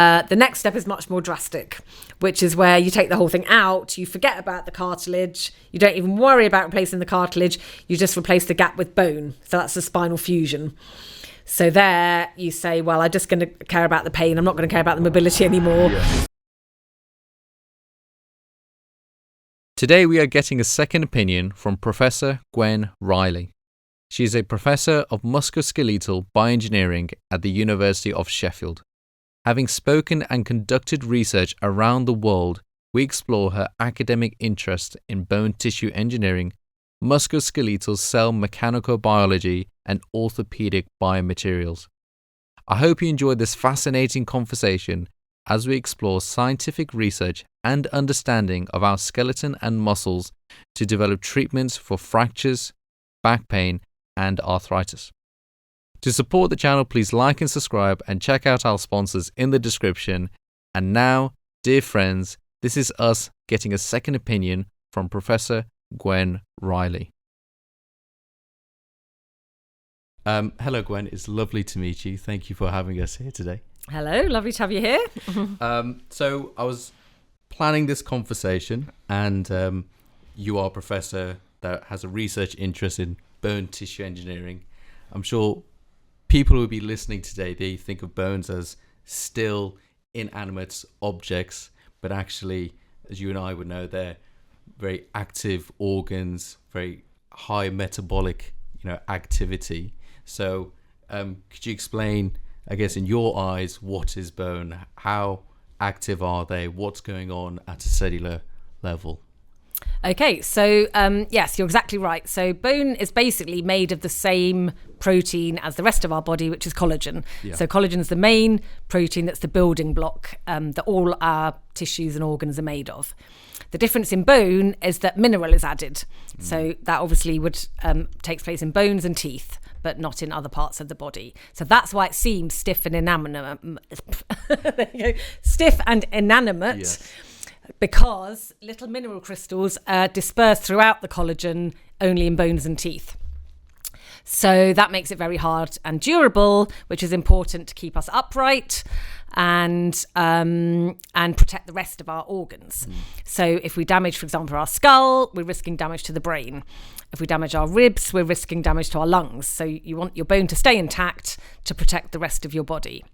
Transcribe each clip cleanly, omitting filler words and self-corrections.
The next step is much more drastic, which is where you take the whole thing out, you forget about the cartilage, you don't even worry about replacing the cartilage, you just replace the gap with bone. So that's the spinal fusion. So there you say, well, I'm just going to care about the pain, I'm not going to care about the mobility anymore. Yeah. Today we are getting a second opinion from Professor Gwen Reilly. She is a Professor of Musculoskeletal Bioengineering at the University of Sheffield. Having spoken and conducted research around the world, we explore her academic interest in bone tissue engineering, musculoskeletal cell mechanobiology, and orthopaedic biomaterials. I hope you enjoyed this fascinating conversation as we explore scientific research and understanding of our skeleton and muscles to develop treatments for fractures, back pain, and arthritis. To support the channel, please like and subscribe and check out our sponsors in the description. And now, dear friends, this is us getting a second opinion from Professor Gwen Reilly. Hello, Gwen. It's lovely to meet you. Thank you for having us here today. Hello, lovely to have you here. So I was planning this conversation, and you are a professor that has a research interest in bone tissue engineering. I'm sure people who will be listening today, they think of bones as still inanimate objects, but actually, as you and I would know, they're very active organs, very high metabolic, activity. So could you explain, I guess, in your eyes, what is bone? How active are they? What's going on at a cellular level? Okay, so yes, you're exactly right. So bone is basically made of the same protein as the rest of our body, which is collagen. Yeah. So collagen is the main protein that's the building block that all our tissues and organs are made of. The difference in bone is that mineral is added. So that obviously would takes place in bones and teeth, but not in other parts of the body. So that's why it seems stiff and inanimate. There you go. Stiff and inanimate. Yes. Because little mineral crystals are dispersed throughout the collagen only in bones and teeth. So that makes it very hard and durable, which is important to keep us upright and protect the rest of our organs. So if we damage, for example, our skull, we're risking damage to the brain. If we damage our ribs, we're risking damage to our lungs. So you want your bone to stay intact to protect the rest of your body.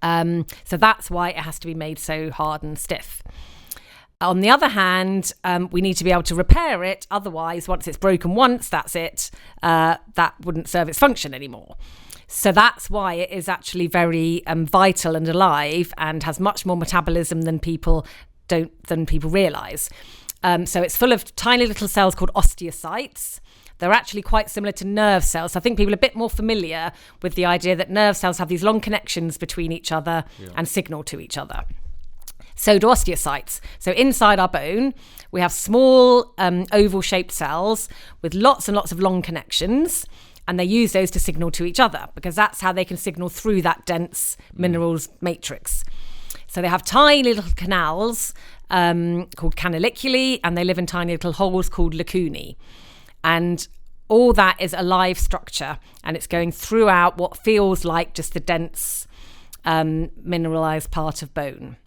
So that's why it has to be made so hard and stiff. On the other hand, we need to be able to repair it. Otherwise, once it's broken once, that's it. That wouldn't serve its function anymore. So that's why it is actually very vital and alive and has much more metabolism than people realise. So it's full of tiny little cells called osteocytes. They're actually quite similar to nerve cells. I think people are a bit more familiar with the idea that nerve cells have these long connections between each other and signal to each other. So do osteocytes. So inside our bone, we have small oval-shaped cells with lots and lots of long connections, and they use those to signal to each other because that's how they can signal through that dense minerals matrix. So they have tiny little canals called canaliculi, and they live in tiny little holes called lacunae. And all that is a live structure, and it's going throughout what feels like just the dense mineralized part of bone.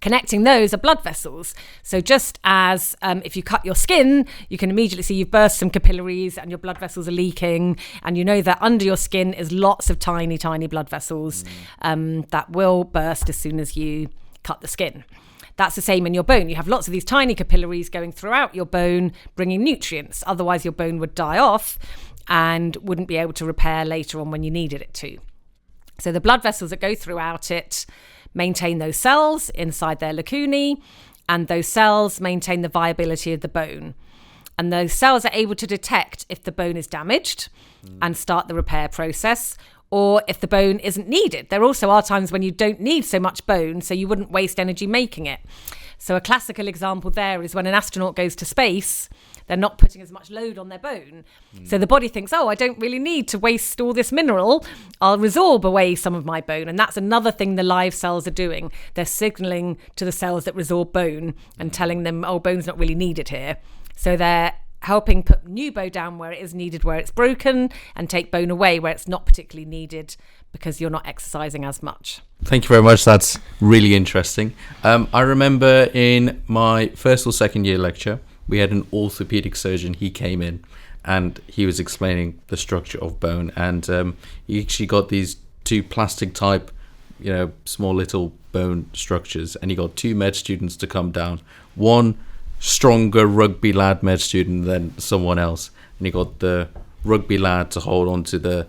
Connecting those are blood vessels. So just as if you cut your skin, you can immediately see you've burst some capillaries and your blood vessels are leaking. And you know that under your skin is lots of tiny, tiny blood vessels that will burst as soon as you cut the skin. That's the same in your bone. You have lots of these tiny capillaries going throughout your bone, bringing nutrients. Otherwise, your bone would die off and wouldn't be able to repair later on when you needed it to. So the blood vessels that go throughout it maintain those cells inside their lacunae, and those cells maintain the viability of the bone. And those cells are able to detect if the bone is damaged and start the repair process, or if the bone isn't needed. There also are times when you don't need so much bone, so you wouldn't waste energy making it. So a classical example there is when an astronaut goes to space, they're not putting as much load on their bone. So the body thinks, I don't really need to waste all this mineral. I'll resorb away some of my bone. And that's another thing the live cells are doing. They're signaling to the cells that resorb bone and telling them, bone's not really needed here. So they're helping put new bone down where it is needed, where it's broken, and take bone away where it's not particularly needed because you're not exercising as much. Thank you very much. That's really interesting. I remember in my first or second year lecture, we had an orthopaedic surgeon. He came in and he was explaining the structure of bone, and he actually got these two plastic type, small little bone structures, and he got two med students to come down, one stronger rugby lad med student than someone else, and he got the rugby lad to hold on to the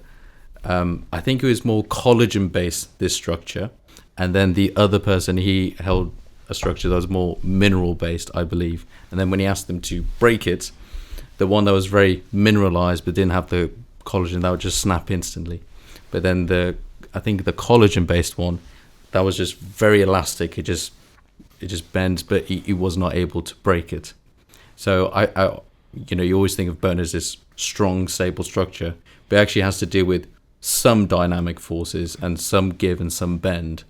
I think it was more collagen based, this structure, and then the other person, he held a structure that was more mineral based, I believe. And then when he asked them to break it, the one that was very mineralized but didn't have the collagen, that would just snap instantly. But then I think the collagen based one, that was just very elastic. It just bends, but he was not able to break it. So I you always think of bone as this strong, stable structure, but it actually has to do with some dynamic forces and some give and some bend.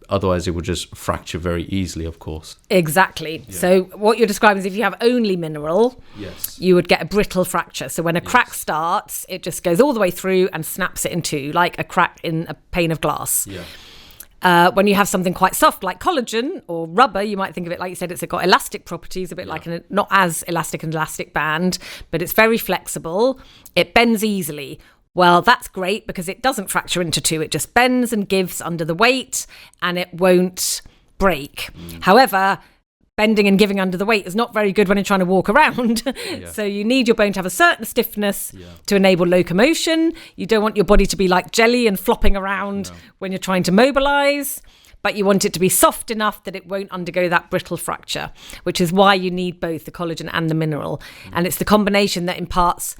Otherwise, it would just fracture very easily, of course. Exactly. Yeah. So what you're describing is if you have only mineral, yes, you would get a brittle fracture. So when a crack starts, it just goes all the way through and snaps it in two, like a crack in a pane of glass. Yeah. When you have something quite soft like collagen or rubber, you might think of it, like you said, it's got elastic properties, a bit like not as elastic an elastic band, but it's very flexible. It bends easily. Well, that's great because it doesn't fracture into two. It just bends and gives under the weight and it won't break. However, bending and giving under the weight is not very good when you're trying to walk around. So you need your bone to have a certain stiffness to enable locomotion. You don't want your body to be like jelly and flopping around when you're trying to mobilize, but you want it to be soft enough that it won't undergo that brittle fracture, which is why you need both the collagen and the mineral. And it's the combination that imparts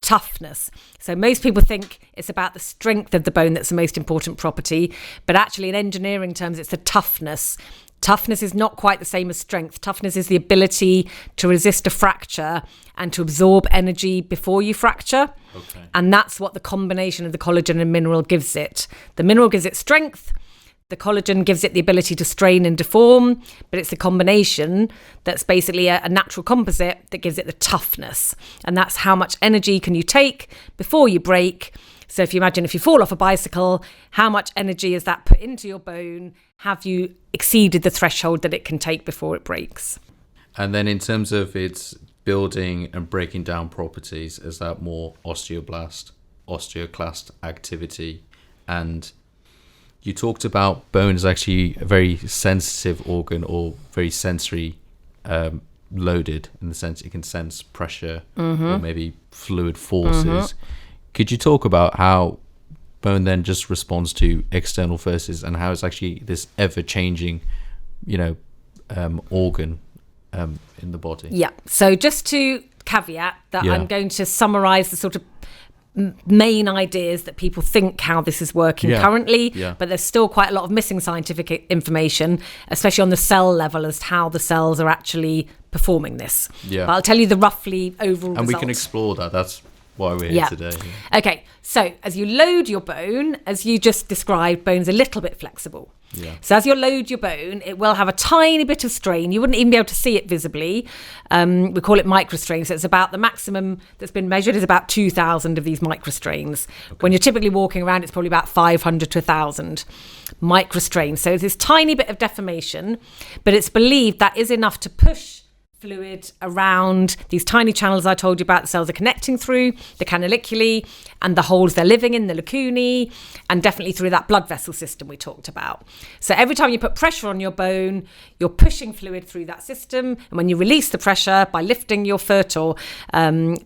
toughness. So most people think it's about the strength of the bone that's the most important property, but actually in engineering terms, it's the toughness. Toughness is not quite the same as strength. Toughness is the ability to resist a fracture and to absorb energy before you fracture. Okay. And that's what the combination of the collagen and mineral gives it. The mineral gives it strength. The collagen gives it the ability to strain and deform, but it's the combination that's basically a natural composite that gives it the toughness. And that's how much energy can you take before you break. So if you imagine if you fall off a bicycle, how much energy is that put into your bone? Have you exceeded the threshold that it can take before it breaks? And then in terms of its building and breaking down properties, is that more osteoblast, osteoclast activity? And you talked about bone as actually a very sensitive organ or very sensory loaded, in the sense it can sense pressure or maybe fluid forces. Could you talk about how bone then just responds to external forces and how it's actually this ever-changing, organ in the body? Yeah. So just to caveat that I'm going to summarize the sort of main ideas that people think how this is working currently, but there's still quite a lot of missing scientific information, especially on the cell level, as to how the cells are actually performing this. But I'll tell you the roughly overall and result. We can explore that. That's why we're here today. Okay, so as you load your bone, as you just described, bone's a little bit flexible. So as you load your bone, it will have a tiny bit of strain. You wouldn't even be able to see it visibly. We call it microstrain. So it's about the maximum that's been measured is about 2,000 of these microstrains. When you're typically walking around, it's probably about 500 to 1,000 microstrains. So it's this tiny bit of deformation, but it's believed that is enough to push fluid around these tiny channels I told you about the cells are connecting through, the canaliculi, and the holes they're living in, the lacunae, and definitely through that blood vessel system we talked about. So every time you put pressure on your bone, you're pushing fluid through that system, and when you release the pressure by lifting your foot or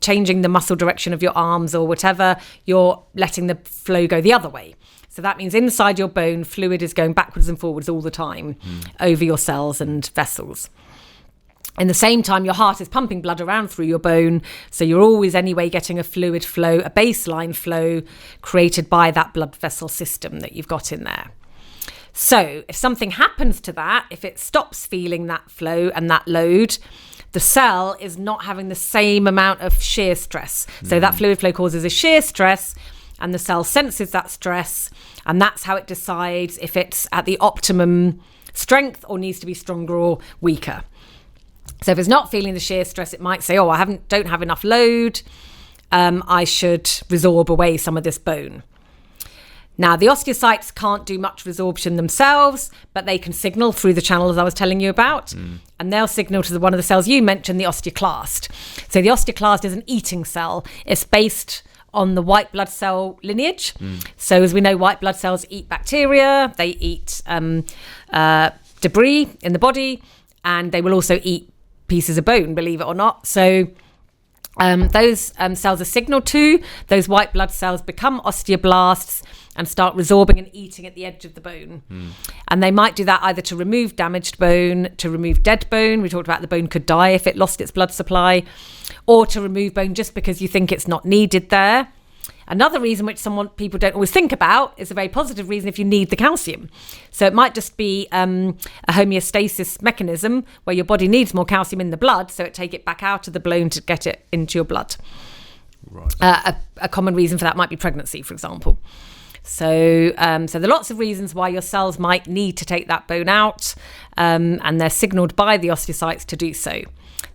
changing the muscle direction of your arms or whatever, you're letting the flow go the other way. So that means inside your bone, fluid is going backwards and forwards all the time over your cells and vessels. In the same time, your heart is pumping blood around through your bone. So you're always anyway getting a fluid flow, a baseline flow created by that blood vessel system that you've got in there. So if something happens to that, if it stops feeling that flow and that load, the cell is not having the same amount of shear stress. So that fluid flow causes a shear stress and the cell senses that stress. And that's how it decides if it's at the optimum strength or needs to be stronger or weaker. So if it's not feeling the shear stress, it might say, oh, don't have enough load. I should resorb away some of this bone. Now, the osteocytes can't do much resorption themselves, but they can signal through the channels I was telling you about. And they'll signal to one of the cells you mentioned, the osteoclast. So the osteoclast is an eating cell. It's based on the white blood cell lineage. So as we know, white blood cells eat bacteria, they eat debris in the body, and they will also eat pieces of bone, believe it or not. So those cells are signaled to. Those white blood cells become osteoblasts and start resorbing and eating at the edge of the bone. And they might do that either to remove damaged bone, to remove dead bone. We talked about the bone could die if it lost its blood supply, or to remove bone just because you think it's not needed there. Another reason which people don't always think about is a very positive reason if you need the calcium. So it might just be a homeostasis mechanism where your body needs more calcium in the blood, so it take it back out of the bone to get it into your blood. Right. A common reason for that might be pregnancy, for example. So there are lots of reasons why your cells might need to take that bone out, and they're signaled by the osteocytes to do so.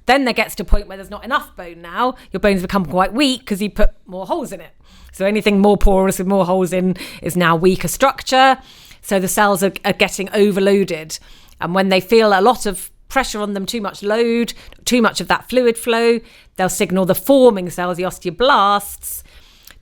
Then there gets to a point where there's not enough bone now. Your bones become quite weak because you put more holes in it. So anything more porous with more holes in is now weaker structure. So the cells are getting overloaded. And when they feel a lot of pressure on them, too much load, too much of that fluid flow, they'll signal the forming cells, the osteoblasts,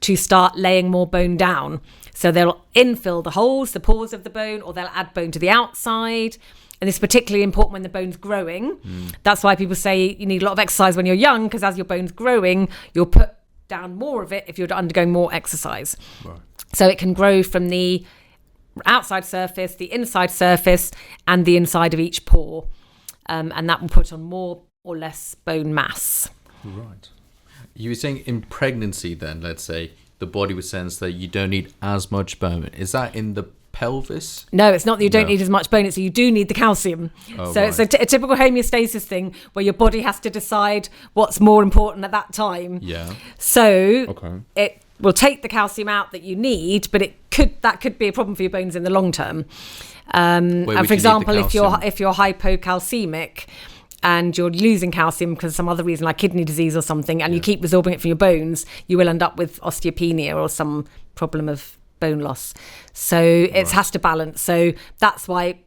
to start laying more bone down. So they'll infill the holes, the pores of the bone, or they'll add bone to the outside. And this is particularly important when the bone's growing. That's why people say you need a lot of exercise when you're young, because as your bone's growing, you'll put down more of it if you're undergoing more exercise. Right. So it can grow from the outside surface, the inside surface, and the inside of each pore. And that will put on more or less bone mass. Right. You were saying in pregnancy then, let's say, the body would sense that you don't need as much bone. Is that in the pelvis? No, it's not that you don't need as much bone, it's that you do need the calcium. It's a typical homeostasis thing where your body has to decide what's more important at that time. Yeah. So it will take the calcium out that you need, but that could be a problem for your bones in the long term. And for example, if you're hypocalcemic and you're losing calcium because of some other reason like kidney disease or something, and you keep resorbing it from your bones, you will end up with osteopenia or some problem of bone loss. So it has to balance. So that's why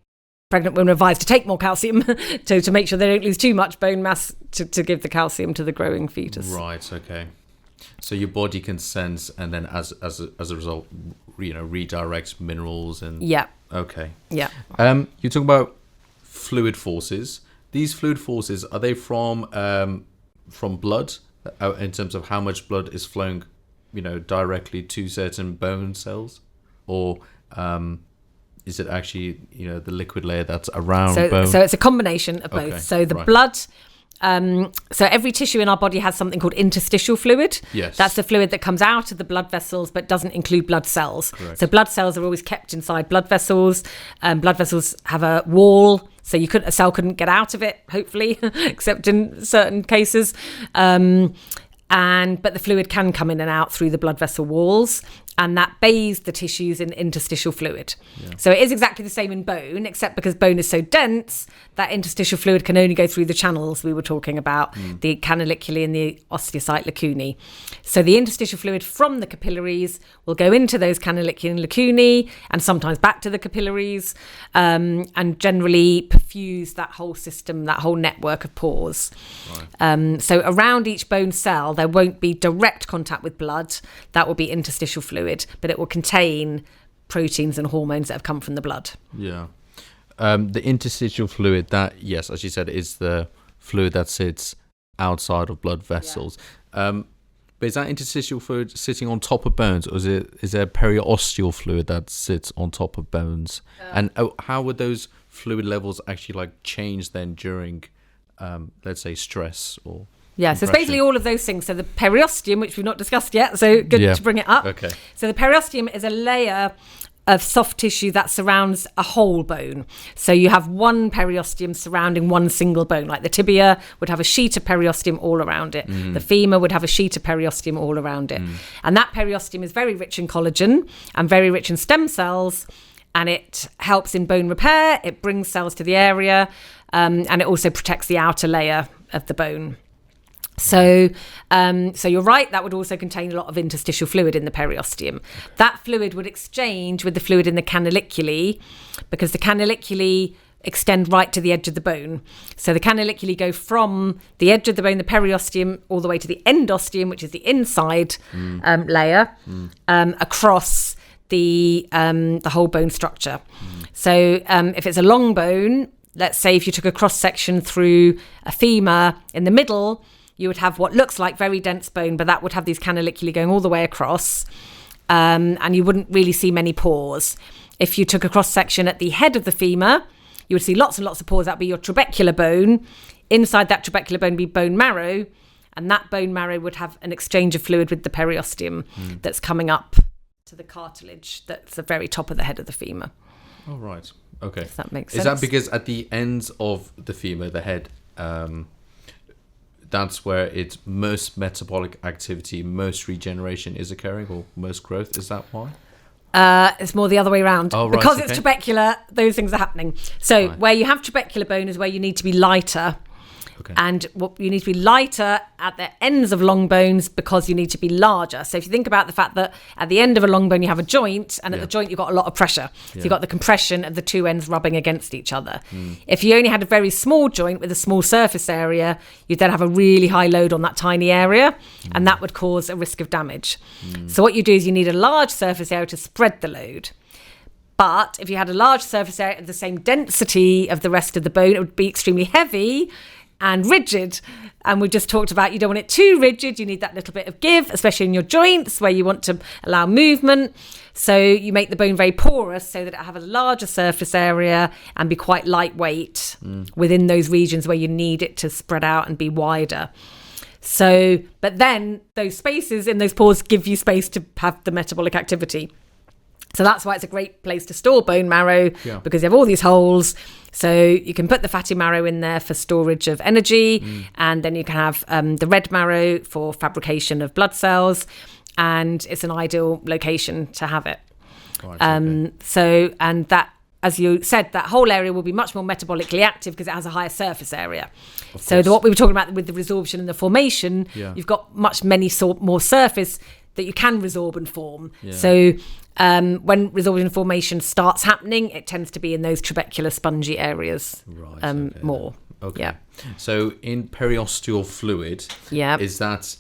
pregnant women are advised to take more calcium to make sure they don't lose too much bone mass to give the calcium to the growing fetus. Right. Okay. So your body can sense, and then as a result, redirects minerals and. Yeah. Okay. Yeah. You talk about fluid forces. These fluid forces, are they from blood in terms of how much blood is flowing, directly to certain bone cells, or is it actually the liquid layer that's around bone? So it's a combination of both. So the blood. So every tissue in our body has something called interstitial fluid. Yes. That's the fluid that comes out of the blood vessels but doesn't include blood cells. Correct. So blood cells are always kept inside blood vessels. Blood vessels have a wall, so a cell couldn't get out of it, hopefully, except in certain cases. But the fluid can come in and out through the blood vessel walls, and that bathes the tissues in interstitial fluid. Yeah. So it is exactly the same in bone, except because bone is so dense, that interstitial fluid can only go through the channels we were talking about, the canaliculi and the osteocyte lacunae. So the interstitial fluid from the capillaries will go into those canaliculi and lacunae, and sometimes back to the capillaries, and generally perfuse that whole system, that whole network of pores. Right. So around each bone cell, there won't be direct contact with blood. That will be interstitial fluid, but it will contain proteins and hormones that have come from the blood. Yeah. The interstitial fluid, that, yes, as you said, is the fluid that sits outside of blood vessels. Yeah. But is that interstitial fluid sitting on top of bones, or is there periosteal fluid that sits on top of bones? And how would those fluid levels actually change then during, let's say, stress or... Yeah, so it's basically all of those things. So the periosteum, which we've not discussed yet, so good to bring it up. Okay. So the periosteum is a layer of soft tissue that surrounds a whole bone. So you have one periosteum surrounding one single bone, like the tibia would have a sheet of periosteum all around it. The femur would have a sheet of periosteum all around it. And that periosteum is very rich in collagen and very rich in stem cells, and it helps in bone repair. It brings cells to the area, and it also protects the outer layer of the bone. So you're right, that would also contain a lot of interstitial fluid in the periosteum. That fluid would exchange with the fluid in the canaliculi, because the canaliculi extend right to the edge of the bone. So the canaliculi go from the edge of the bone, the periosteum, all the way to the endosteum, which is the inside layer, across the whole bone structure. So if it's a long bone, let's say if you took a cross section through a femur in the middle, you would have what looks like very dense bone, but that would have these canaliculi going all the way across, and you wouldn't really see many pores. If you took a cross section at the head of the femur, you would see lots and lots of pores. That would be your trabecular bone. Inside that trabecular bone would be bone marrow, and that bone marrow would have an exchange of fluid with the periosteum that's coming up to the cartilage that's the very top of the head of the femur. Oh, right. Okay. Does that make sense? Is that because at the ends of the femur, the head, that's where it's most metabolic activity, most regeneration is occurring, or most growth? Is that why? It's more the other way around. Oh, right, because okay. it's trabecular, those things are happening. So where you have trabecular bone is where you need to be lighter. Okay. And what you need to be lighter at the ends of long bones because you need to be larger. So if you think about the fact that at the end of a long bone you have a joint, and at the joint you've got a lot of pressure. So you've got the compression of the two ends rubbing against each other. If you only had a very small joint with a small surface area, you'd then have a really high load on that tiny area, and that would cause a risk of damage. So what you do is you need a large surface area to spread the load. But if you had a large surface area of the same density of the rest of the bone, it would be extremely heavy and rigid. And we just talked about you don't want it too rigid. You need that little bit of give, especially in your joints where you want to allow movement. So you make the bone very porous so that it have a larger surface area and be quite lightweight within those regions where you need it to spread out and be wider. So, but then those spaces in those pores give you space to have the metabolic activity. So that's why it's a great place to store bone marrow, because you have all these holes. So you can put the fatty marrow in there for storage of energy, and then you can have the red marrow for fabrication of blood cells, and it's an ideal location to have it. Right, So, and that, as you said, that whole area will be much more metabolically active because it has a higher surface area. So what we were talking about with the resorption and the formation, you've got many more surface that you can resorb and form. So when resorption and formation starts happening, it tends to be in those trabecular spongy areas more. Okay. Yeah. So in periosteal fluid, is that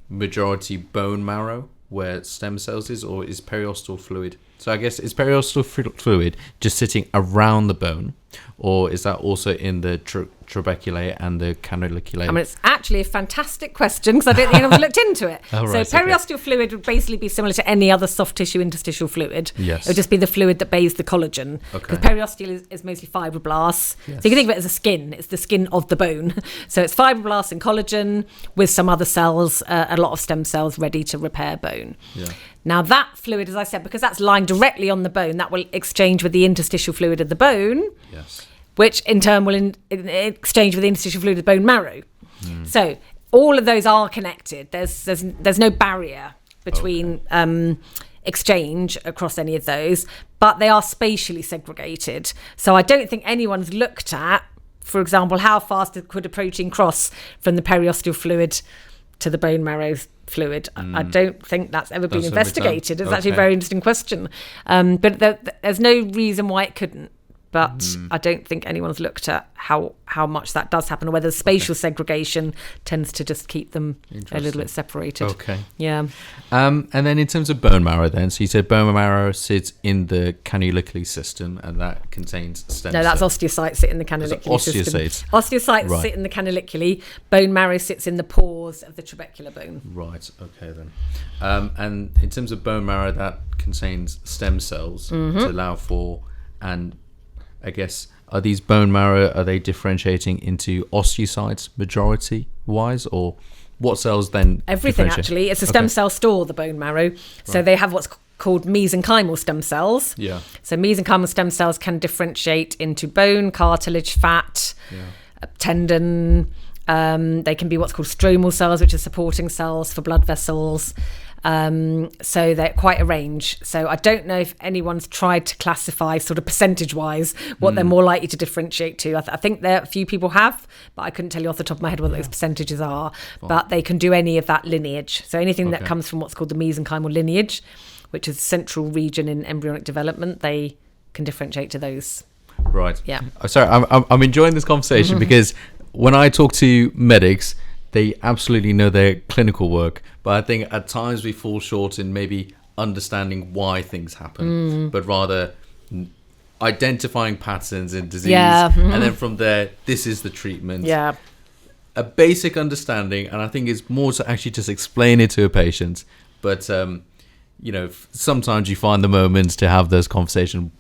majority bone marrow where stem cells is, or is periosteal fluid? So I guess is periosteal fluid just sitting around the bone, or is that also in the trabeculae and the canaliculae? I mean, it's actually a fantastic question because I don't think anyone's looked into it. So periosteal fluid would basically be similar to any other soft tissue interstitial fluid. Yes. It would just be the fluid that bathes the collagen. Because periosteal is mostly fibroblasts. Yes. So you can think of it as a skin. It's the skin of the bone. So it's fibroblasts and collagen with some other cells, a lot of stem cells ready to repair bone. Yeah. Now that fluid, as I said, because that's lying directly on the bone, that will exchange with the interstitial fluid of the bone. Yes. Which in turn will exchange with the interstitial fluid of the bone marrow. So all of those are connected. There's no barrier between exchange across any of those, but they are spatially segregated. So I don't think anyone's looked at, for example, how fast could a protein cross from the periosteal fluid to the bone marrow fluid. I don't think that's ever been investigated. It's actually a very interesting question. But there's no reason why it couldn't. But I don't think anyone's looked at how much that does happen, or whether spatial segregation tends to just keep them a little bit separated. Okay. Yeah. And then in terms of bone marrow then, so you said bone marrow sits in the canaliculi system, and that contains stem cells. No, that's osteocytes sit in the canaliculi system. Osteocytes sit in the canaliculi. Bone marrow sits in the pores of the trabecular bone. Right, okay then. And in terms of bone marrow, that contains stem cells to allow for, and I guess, are these bone marrow, are they differentiating into osteocytes majority wise, or what cells then? Everything actually. It's a stem cell store, the bone marrow. So they have what's called mesenchymal stem cells. Yeah. So mesenchymal stem cells can differentiate into bone, cartilage, fat, tendon. They can be what's called stromal cells, which are supporting cells for blood vessels. So they're quite a range. So I don't know if anyone's tried to classify sort of percentage-wise what they're more likely to differentiate to. I think there a few people have, but I couldn't tell you off the top of my head what those percentages are. Fine. But they can do any of that lineage. So anything that comes from what's called the mesenchymal lineage, which is the central region in embryonic development, they can differentiate to those. Right. Yeah. Sorry, I'm enjoying this conversation because when I talk to medics, they absolutely know their clinical work, but I think at times we fall short in maybe understanding why things happen, but rather identifying patterns in disease, and then from there, this is the treatment. Yeah. A basic understanding, and I think it's more to actually just explain it to a patient. But sometimes you find the moments to have those conversations,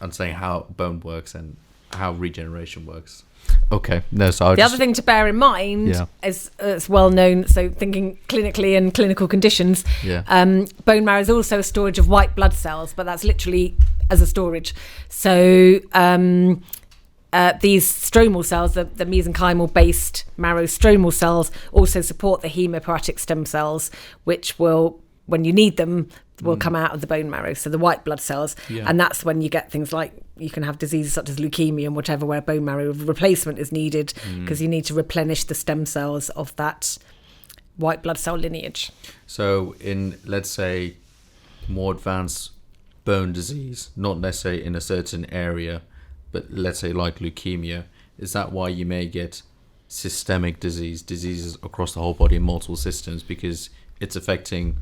and saying how bone works and how regeneration works. Okay. No, so other thing to bear in mind is it's well known. So thinking clinically and clinical conditions, bone marrow is also a storage of white blood cells, but that's literally as a storage. So these stromal cells, the mesenchymal-based marrow stromal cells, also support the hemopoietic stem cells, which will, when you need them, will come out of the bone marrow, so the white blood cells, and that's when you get things like you can have diseases such as leukemia and whatever, where bone marrow replacement is needed because you need to replenish the stem cells of that white blood cell lineage. So in, let's say, more advanced bone disease, not necessarily in a certain area, but let's say like leukemia, is that why you may get systemic diseases across the whole body in multiple systems, because it's affecting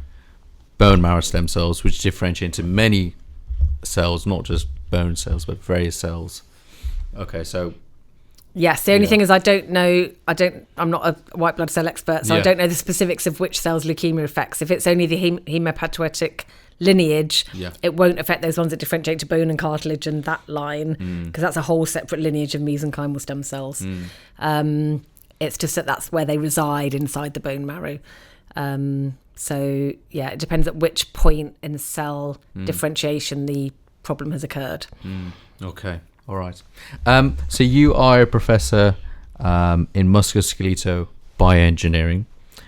bone marrow stem cells, which differentiate into many cells, not just bone cells, but various cells. Okay, so yes, the only thing is I'm not a white blood cell expert, so I don't know the specifics of which cells leukemia affects. If it's only the hemopoietic lineage, it won't affect those ones that differentiate to bone and cartilage and that line, because that's a whole separate lineage of mesenchymal stem cells. It's just that's where they reside inside the bone marrow. So it depends at which point in cell differentiation the problem has occurred. Okay, all right. So you are a professor in musculoskeletal bioengineering.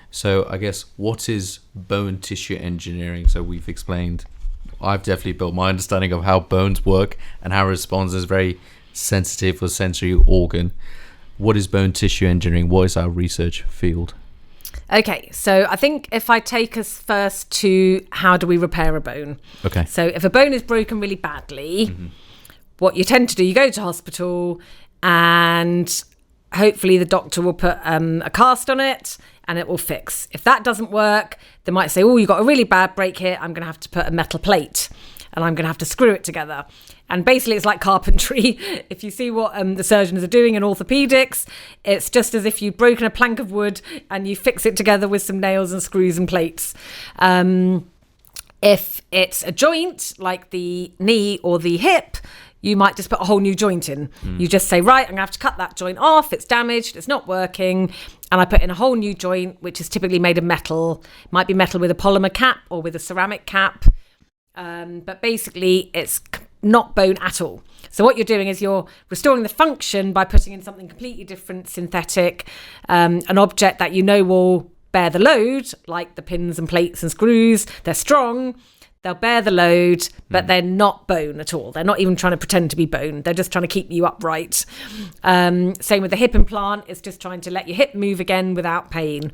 So I guess, what is bone tissue engineering? So we've explained, I've definitely built my understanding of how bones work and how it responds as very sensitive or sensory organ. What is bone tissue engineering? What is our research field? Okay, so I think if I take us first to how do we repair a bone? Okay. So if a bone is broken really badly, what you tend to do, you go to hospital and hopefully the doctor will put a cast on it and it will fix. If that doesn't work, they might say, oh, you've got a really bad break here. I'm going to have to put a metal plate and I'm going to have to screw it together. And basically it's like carpentry. If you see what the surgeons are doing in orthopaedics, it's just as if you've broken a plank of wood and you fix it together with some nails and screws and plates. If it's a joint like the knee or the hip, you might just put a whole new joint in. You just say, right, I'm going to have to cut that joint off. It's damaged. It's not working. And I put in a whole new joint, which is typically made of metal. It might be metal with a polymer cap or with a ceramic cap. But basically, it's not bone at all. So what you're doing is you're restoring the function by putting in something completely different, synthetic, an object that you know will bear the load, like the pins and plates and screws. They're strong. They'll bear the load, but they're not bone at all. They're not even trying to pretend to be bone. They're just trying to keep you upright. Same with the hip implant. It's just trying to let your hip move again without pain.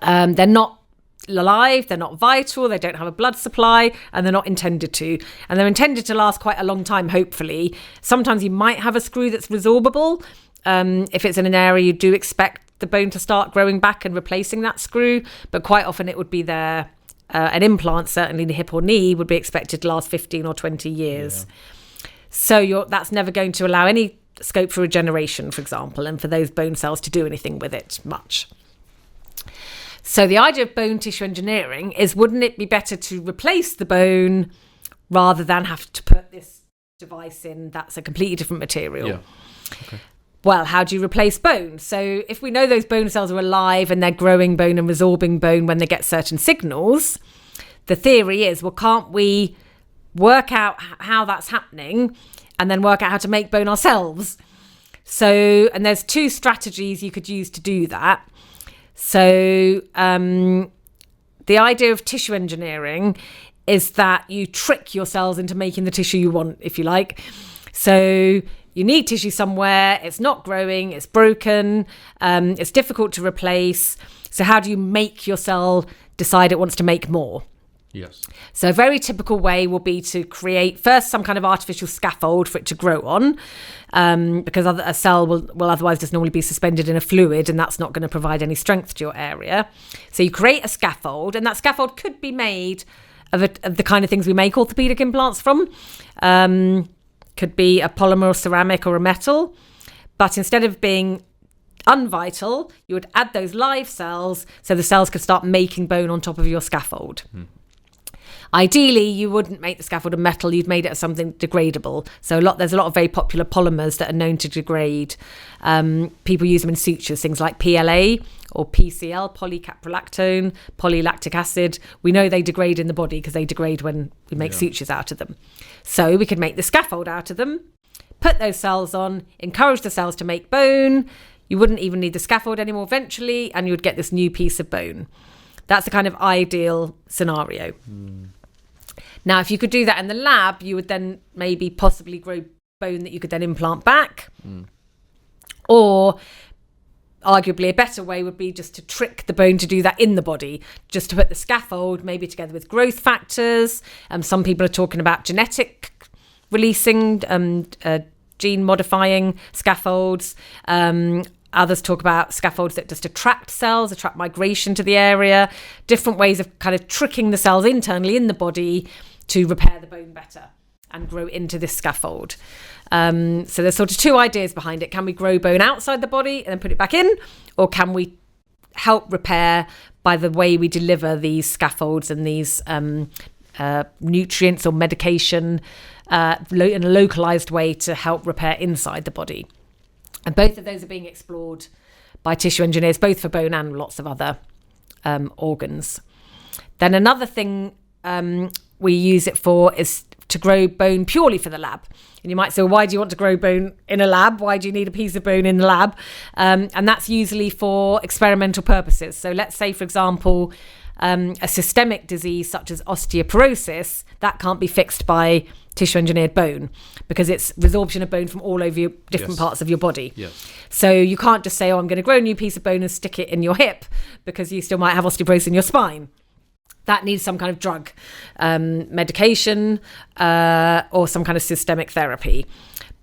They're not alive. They're not vital. They don't have a blood supply, and they're not intended to. And they're intended to last quite a long time, hopefully. Sometimes you might have a screw that's resorbable. If it's in an area you do expect the bone to start growing back and replacing that screw, but quite often it would be there. An implant, certainly the hip or knee, would be expected to last 15 or 20 years. Yeah. So that's never going to allow any scope for regeneration, for example, and for those bone cells to do anything with it much. So the idea of bone tissue engineering is, wouldn't it be better to replace the bone rather than have to put this device in that's a completely different material? Yeah. Okay. Well, how do you replace bone? So if we know those bone cells are alive and they're growing bone and resorbing bone when they get certain signals, the theory is, well, can't we work out how that's happening and then work out how to make bone ourselves? So, and there's two strategies you could use to do that. So the idea of tissue engineering is that you trick your cells into making the tissue you want, if you like. So you need tissue somewhere, it's not growing, it's broken, it's difficult to replace. So how do you make your cell decide it wants to make more? Yes. So a very typical way will be to create first some kind of artificial scaffold for it to grow on, because a cell will otherwise just normally be suspended in a fluid, and that's not going to provide any strength to your area. So you create a scaffold, and that scaffold could be made of the kind of things we make orthopaedic implants from. Could be a polymer or ceramic or a metal. But instead of being unvital, you would add those live cells so the cells could start making bone on top of your scaffold. Ideally, you wouldn't make the scaffold of metal, you'd made it of something degradable. So there's a lot of very popular polymers that are known to degrade. People use them in sutures, things like PLA or PCL, polycaprolactone, polylactic acid. We know they degrade in the body because they degrade when we make sutures out of them. So we could make the scaffold out of them, put those cells on, encourage the cells to make bone. You wouldn't even need the scaffold anymore eventually, and you would get this new piece of bone. That's the kind of ideal scenario. Now, if you could do that in the lab, you would then maybe possibly grow bone that you could then implant back. Or arguably a better way would be just to trick the bone to do that in the body, just to put the scaffold maybe together with growth factors. Some people are talking about genetic releasing, gene modifying scaffolds. Others talk about scaffolds that just attract cells, attract migration to the area, different ways of kind of tricking the cells internally in the body to repair the bone better and grow into this scaffold. So there's sort of two ideas behind it. Can we grow bone outside the body and then put it back in? Or can we help repair by the way we deliver these scaffolds and these nutrients or medication in a localized way to help repair inside the body? And both of those are being explored by tissue engineers, both for bone and lots of other organs. Then another thing we use it for is to grow bone purely for the lab. And you might say, well, why do you want to grow bone in a lab? Why do you need a piece of bone in the lab? And that's usually for experimental purposes. So let's say, for example, a systemic disease such as osteoporosis, that can't be fixed by tissue engineered bone because it's resorption of bone from all over your different parts of your body. So you can't just say, oh, I'm going to grow a new piece of bone and stick it in your hip because you still might have osteoporosis in your spine. That needs some kind of drug, medication, or some kind of systemic therapy.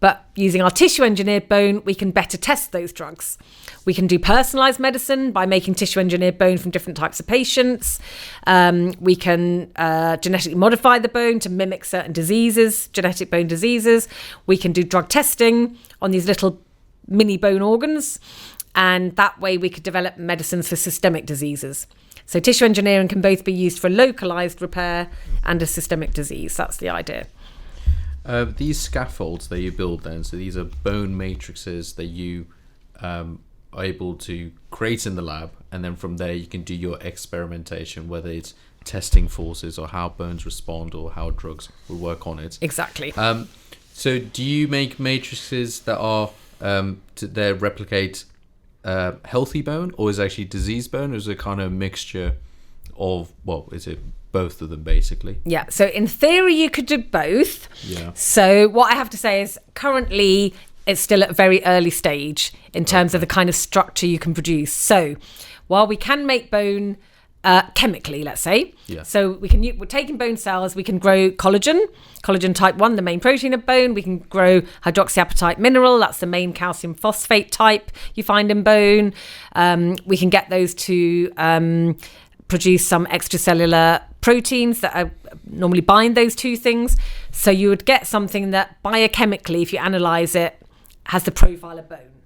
But using our tissue engineered bone, we can better test those drugs. We can do personalized medicine by making tissue engineered bone from different types of patients. We can genetically modify the bone to mimic certain diseases, genetic bone diseases. We can do drug testing on these little mini bone organs. And that way we could develop medicines for systemic diseases. So tissue engineering can both be used for localized repair and a systemic disease. That's the idea. These scaffolds that you build then, so these are bone matrices that you are able to create in the lab, and then from there you can do your experimentation, whether it's testing forces or how bones respond or how drugs will work on it. Exactly. So do you make matrices that are they replicate healthy bone, or is it actually diseased bone, or is it a kind of mixture of, well, is it both of them basically? Yeah, so in theory you could do both. So what I have to say is currently it's still at a very early stage in terms of the kind of structure you can produce. So while we can make bone chemically, let's say, so we're taking bone cells, we can grow collagen type 1, the main protein of bone. We can grow hydroxyapatite mineral, that's the main calcium phosphate type you find in bone. We can get those to produce some extracellular proteins that normally bind those two things. So you would get something that biochemically, if you analyze it, has the profile of bone.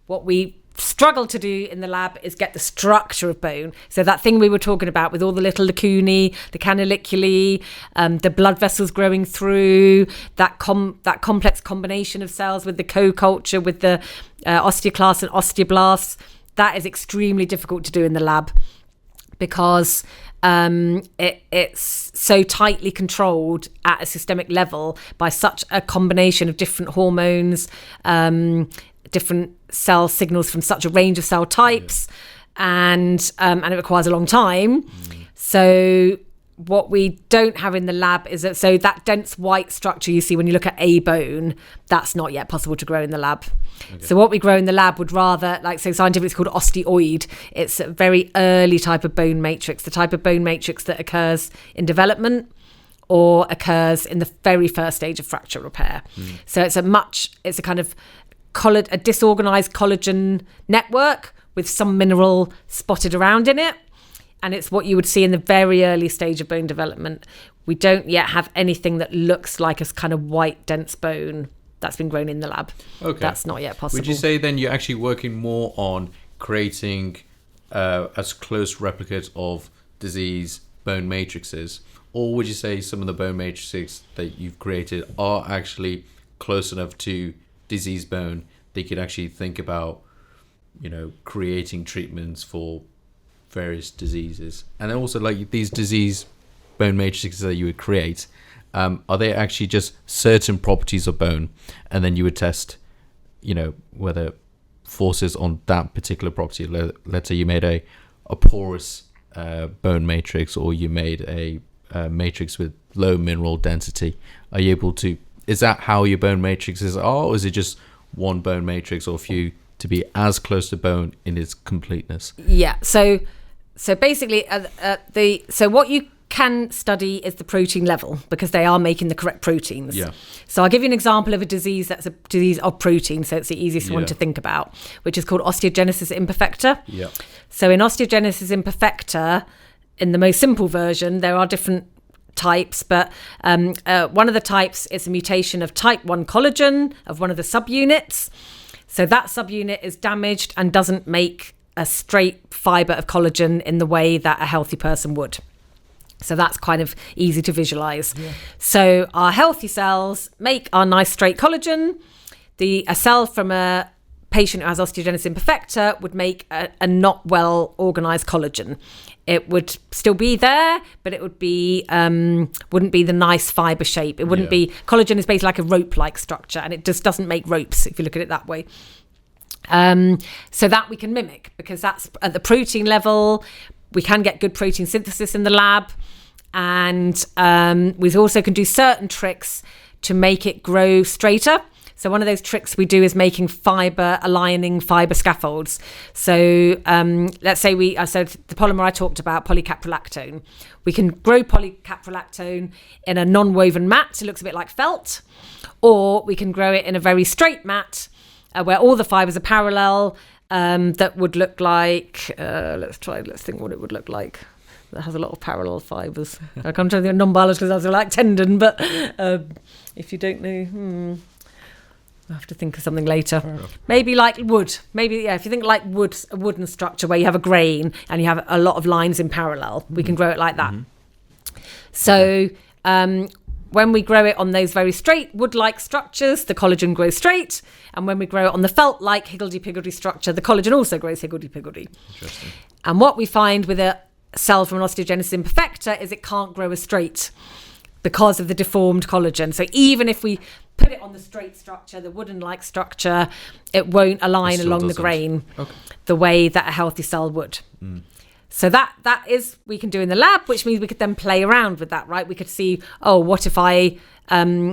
What we struggle to do in the lab is get the structure of bone. So that thing we were talking about with all the little lacunae, the canaliculi, the blood vessels growing through, that complex combination of cells with the co-culture, with the osteoclasts and osteoblasts, that is extremely difficult to do in the lab because it's so tightly controlled at a systemic level by such a combination of different hormones, different cell signals from such a range of cell types, and it requires a long time. So what we don't have in the lab is that dense white structure you see when you look at a bone, that's not yet possible to grow in the lab. Okay. So what we grow in the lab would rather, like, so scientifically it's called osteoid. It's a very early type of bone matrix, the type of bone matrix that occurs in development or occurs in the very first stage of fracture repair. So it's a kind of a disorganized collagen network with some mineral spotted around in it. And it's what you would see in the very early stage of bone development. We don't yet have anything that looks like a kind of white, dense bone that's been grown in the lab. Okay. That's not yet possible. Would you say then you're actually working more on creating as close replicates of disease bone matrices? Or would you say some of the bone matrices that you've created are actually close enough to disease bone that you could actually think about, creating treatments for various diseases? And then also, like, these disease bone matrices that you would create, are they actually just certain properties of bone, and then you would test whether forces on that particular property, let's say you made a porous bone matrix, or you made a matrix with low mineral density, are you able to, is that how your bone matrices are, or is it just one bone matrix or a few to be as close to bone in its completeness? Yeah, so basically, so what you can study is the protein level, because they are making the correct proteins. Yeah. So I'll give you an example of a disease that's a disease of protein, so it's the easiest one to think about, which is called osteogenesis imperfecta. Yeah. So in osteogenesis imperfecta, in the most simple version, there are different types, but one of the types is a mutation of type 1 collagen of one of the subunits. So that subunit is damaged and doesn't make a straight fibre of collagen in the way that a healthy person would. So that's kind of easy to visualise. Yeah. So our healthy cells make our nice straight collagen. A cell from a patient who has osteogenesis imperfecta would make a not well organised collagen. It would still be there, but it would be wouldn't be the nice fibre shape. It wouldn't be, collagen is basically like a rope-like structure, and it just doesn't make ropes if you look at it that way. So that we can mimic, because that's at the protein level. We can get good protein synthesis in the lab, and we also can do certain tricks to make it grow straighter. So one of those tricks we do is making aligning fibre scaffolds. So let's say I said the polymer I talked about, polycaprolactone. We can grow polycaprolactone in a non-woven mat. It looks a bit like felt. Or we can grow it in a very straight mat where all the fibres are parallel. That would look like, let's think what it would look like. That has a lot of parallel fibres. I can't tell you non-biology because that's like tendon, but if you don't know, I have to think of something later. Maybe like wood. Maybe, if you think like wood, a wooden structure where you have a grain and you have a lot of lines in parallel, we can grow it like that. So when we grow it on those very straight wood-like structures, the collagen grows straight. And when we grow it on the felt-like higgledy-piggledy structure, the collagen also grows higgledy-piggledy. Interesting. And what we find with a cell from an osteogenesis imperfecta is it can't grow as straight because of the deformed collagen. So even if we put it on the straight structure, the wooden-like structure, it won't align along the grain the way that a healthy cell would. So that is we can do in the lab, which means we could then play around with that, right? We could see, what if I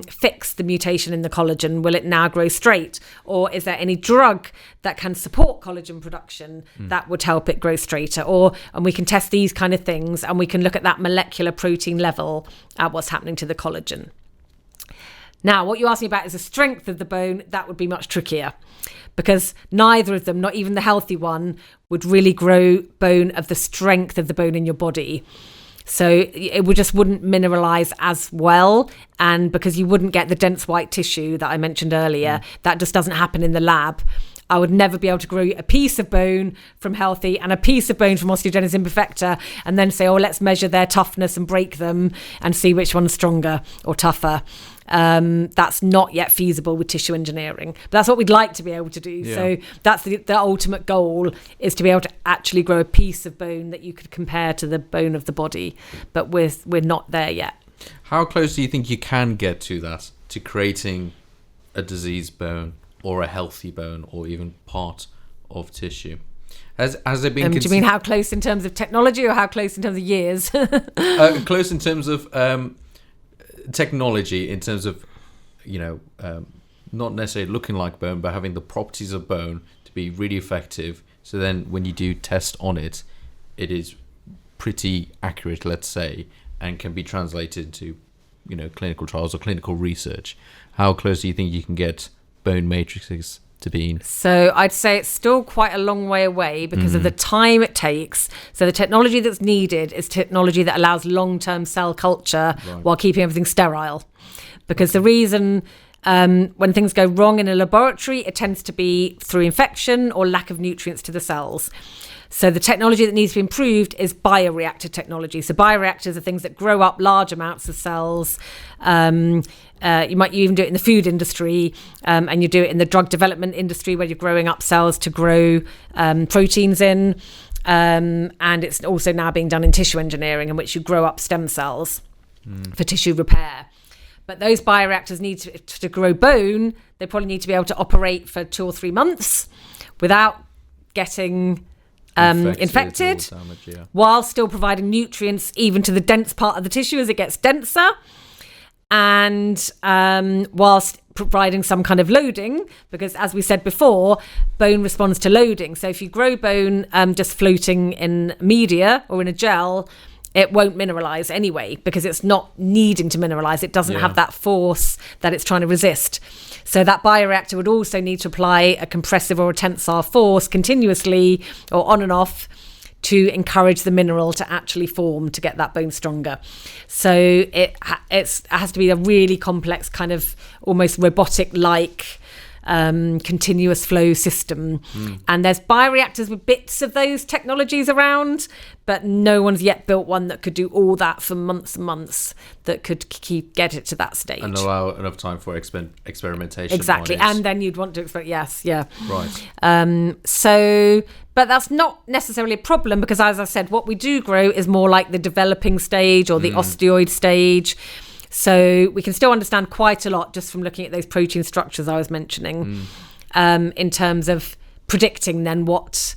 fix the mutation in the collagen? Will it now grow straight? Or is there any drug that can support collagen production that would help it grow straighter? And we can test these kind of things, and we can look at that molecular protein level at what's happening to the collagen. Now, what you asked me about is the strength of the bone. That would be much trickier, because neither of them, not even the healthy one, would really grow bone of the strength of the bone in your body. So it wouldn't mineralize as well. And because you wouldn't get the dense white tissue that I mentioned earlier, that just doesn't happen in the lab. I would never be able to grow a piece of bone from healthy and a piece of bone from osteogenesis imperfecta and then say, let's measure their toughness and break them and see which one's stronger or tougher. That's not yet feasible with tissue engineering, but that's what we'd like to be able to do. Yeah. So that's the ultimate goal, is to be able to actually grow a piece of bone that you could compare to the bone of the body, but we're not there yet. How close do you think you can get to that, to creating a diseased bone or a healthy bone or even part of tissue? Has there been... do you mean how close in terms of technology or how close in terms of years? Close in terms of technology, in terms of, not necessarily looking like bone, but having the properties of bone to be really effective. So then when you do test on it, it is pretty accurate, let's say, and can be translated to, clinical trials or clinical research. How close do you think you can get bone matrices to being? So I'd say it's still quite a long way away because of the time it takes. So the technology that's needed is technology that allows long-term cell culture while keeping everything sterile. Because the reason when things go wrong in a laboratory, it tends to be through infection or lack of nutrients to the cells. So the technology that needs to be improved is bioreactor technology. So bioreactors are things that grow up large amounts of cells. You even do it in the food industry, and you do it in the drug development industry where you're growing up cells to grow proteins in. And it's also now being done in tissue engineering, in which you grow up stem cells for tissue repair. But those bioreactors need to grow bone. They probably need to be able to operate for 2 or 3 months without getting infected, damage, while still providing nutrients even to the dense part of the tissue as it gets denser, and whilst providing some kind of loading, because as we said before, bone responds to loading. So if you grow bone just floating in media or in a gel, it won't mineralize anyway, because it's not needing to mineralize. It doesn't have that force that it's trying to resist. So that bioreactor would also need to apply a compressive or a tensile force continuously or on and off to encourage the mineral to actually form to get that bone stronger. So it has to be a really complex kind of almost robotic-like continuous flow system. And there's bioreactors with bits of those technologies around, but no one's yet built one that could do all that for months and months, that could get it to that stage and allow enough time for experimentation. Exactly. And then you'd want to right. So but that's not necessarily a problem, because as I said, what we do grow is more like the developing stage or the osteoid stage. So we can still understand quite a lot just from looking at those protein structures I was mentioning, in terms of predicting then what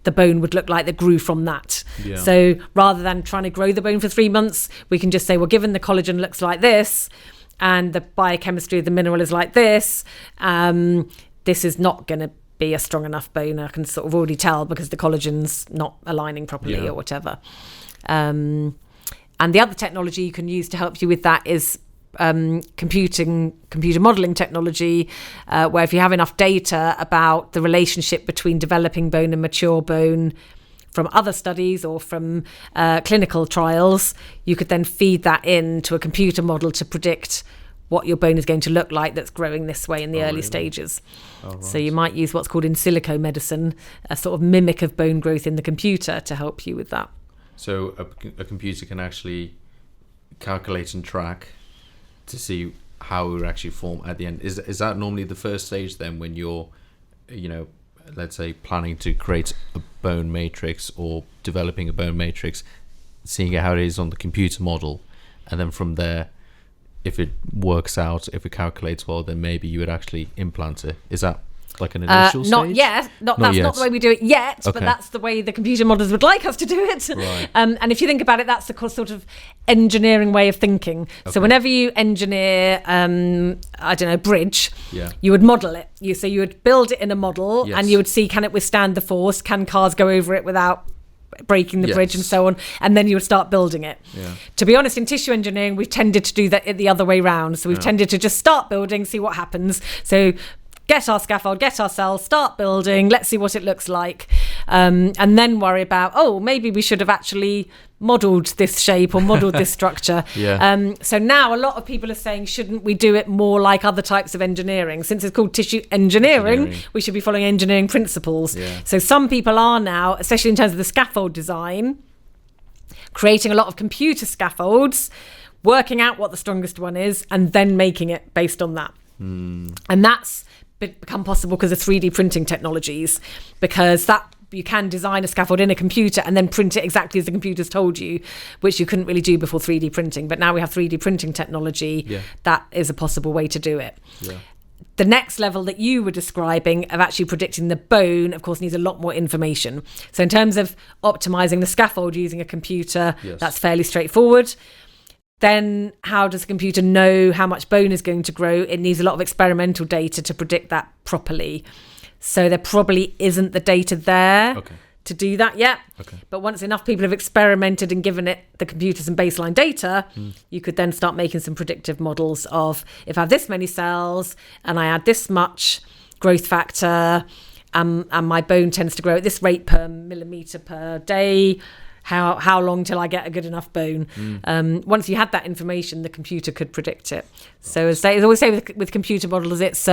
the bone would look like that grew from that. Yeah. So rather than trying to grow the bone for 3 months, we can just say, well, given the collagen looks like this and the biochemistry of the mineral is like this, this is not going to be a strong enough bone. I can sort of already tell because the collagen's not aligning properly or whatever. And the other technology you can use to help you with that is computer modelling technology, where if you have enough data about the relationship between developing bone and mature bone from other studies or from clinical trials, you could then feed that into a computer model to predict what your bone is going to look like that's growing this way in the early stages. Right. So you might use what's called in silico medicine, a sort of mimic of bone growth in the computer to help you with that. So a computer can actually calculate and track to see how it would actually form at the end. Is that normally the first stage then, when you're, let's say planning to create a bone matrix or developing a bone matrix, seeing how it is on the computer model, and then from there, if it works out, if it calculates well, then maybe you would actually implant it. Is that like an initial stage? Not yet. That's not the way we do it yet, but that's the way the computer models would like us to do it. Right. And if you think about it, that's the sort of engineering way of thinking. Okay. So whenever you engineer, a bridge, you would model it. So you would build it in a model, and you would see, can it withstand the force? Can cars go over it without breaking the bridge and so on, and then you would start building it. To be honest, in tissue engineering, we've tended to do that the other way round. So we've tended to just start building, see what happens. So get our scaffold, get our cells, start building, let's see what it looks like, and then worry about, maybe we should have actually modelled this shape or modelled this structure. So now a lot of people are saying, shouldn't we do it more like other types of engineering? Since it's called tissue engineering, we should be following engineering principles. So some people are now, especially in terms of the scaffold design, creating a lot of computer scaffolds, working out what the strongest one is, and then making it based on that. And that's become possible because of 3D printing technologies, because that you can design a scaffold in a computer and then print it exactly as the computer's told you, which you couldn't really do before 3D printing. But now we have 3D printing technology. That is a possible way to do it. The next level that you were describing of actually predicting the bone, of course, needs a lot more information. So in terms of optimizing the scaffold using a computer, that's fairly straightforward. Then how does the computer know how much bone is going to grow? It needs a lot of experimental data to predict that properly. So there probably isn't the data there to do that yet. But once enough people have experimented and given it the computer some baseline data, you could then start making some predictive models of, if I have this many cells and I add this much growth factor, and my bone tends to grow at this rate per millimetre per day, how long till I get a good enough bone? Once you had that information, the computer could predict it. So as I always say with computer models, it's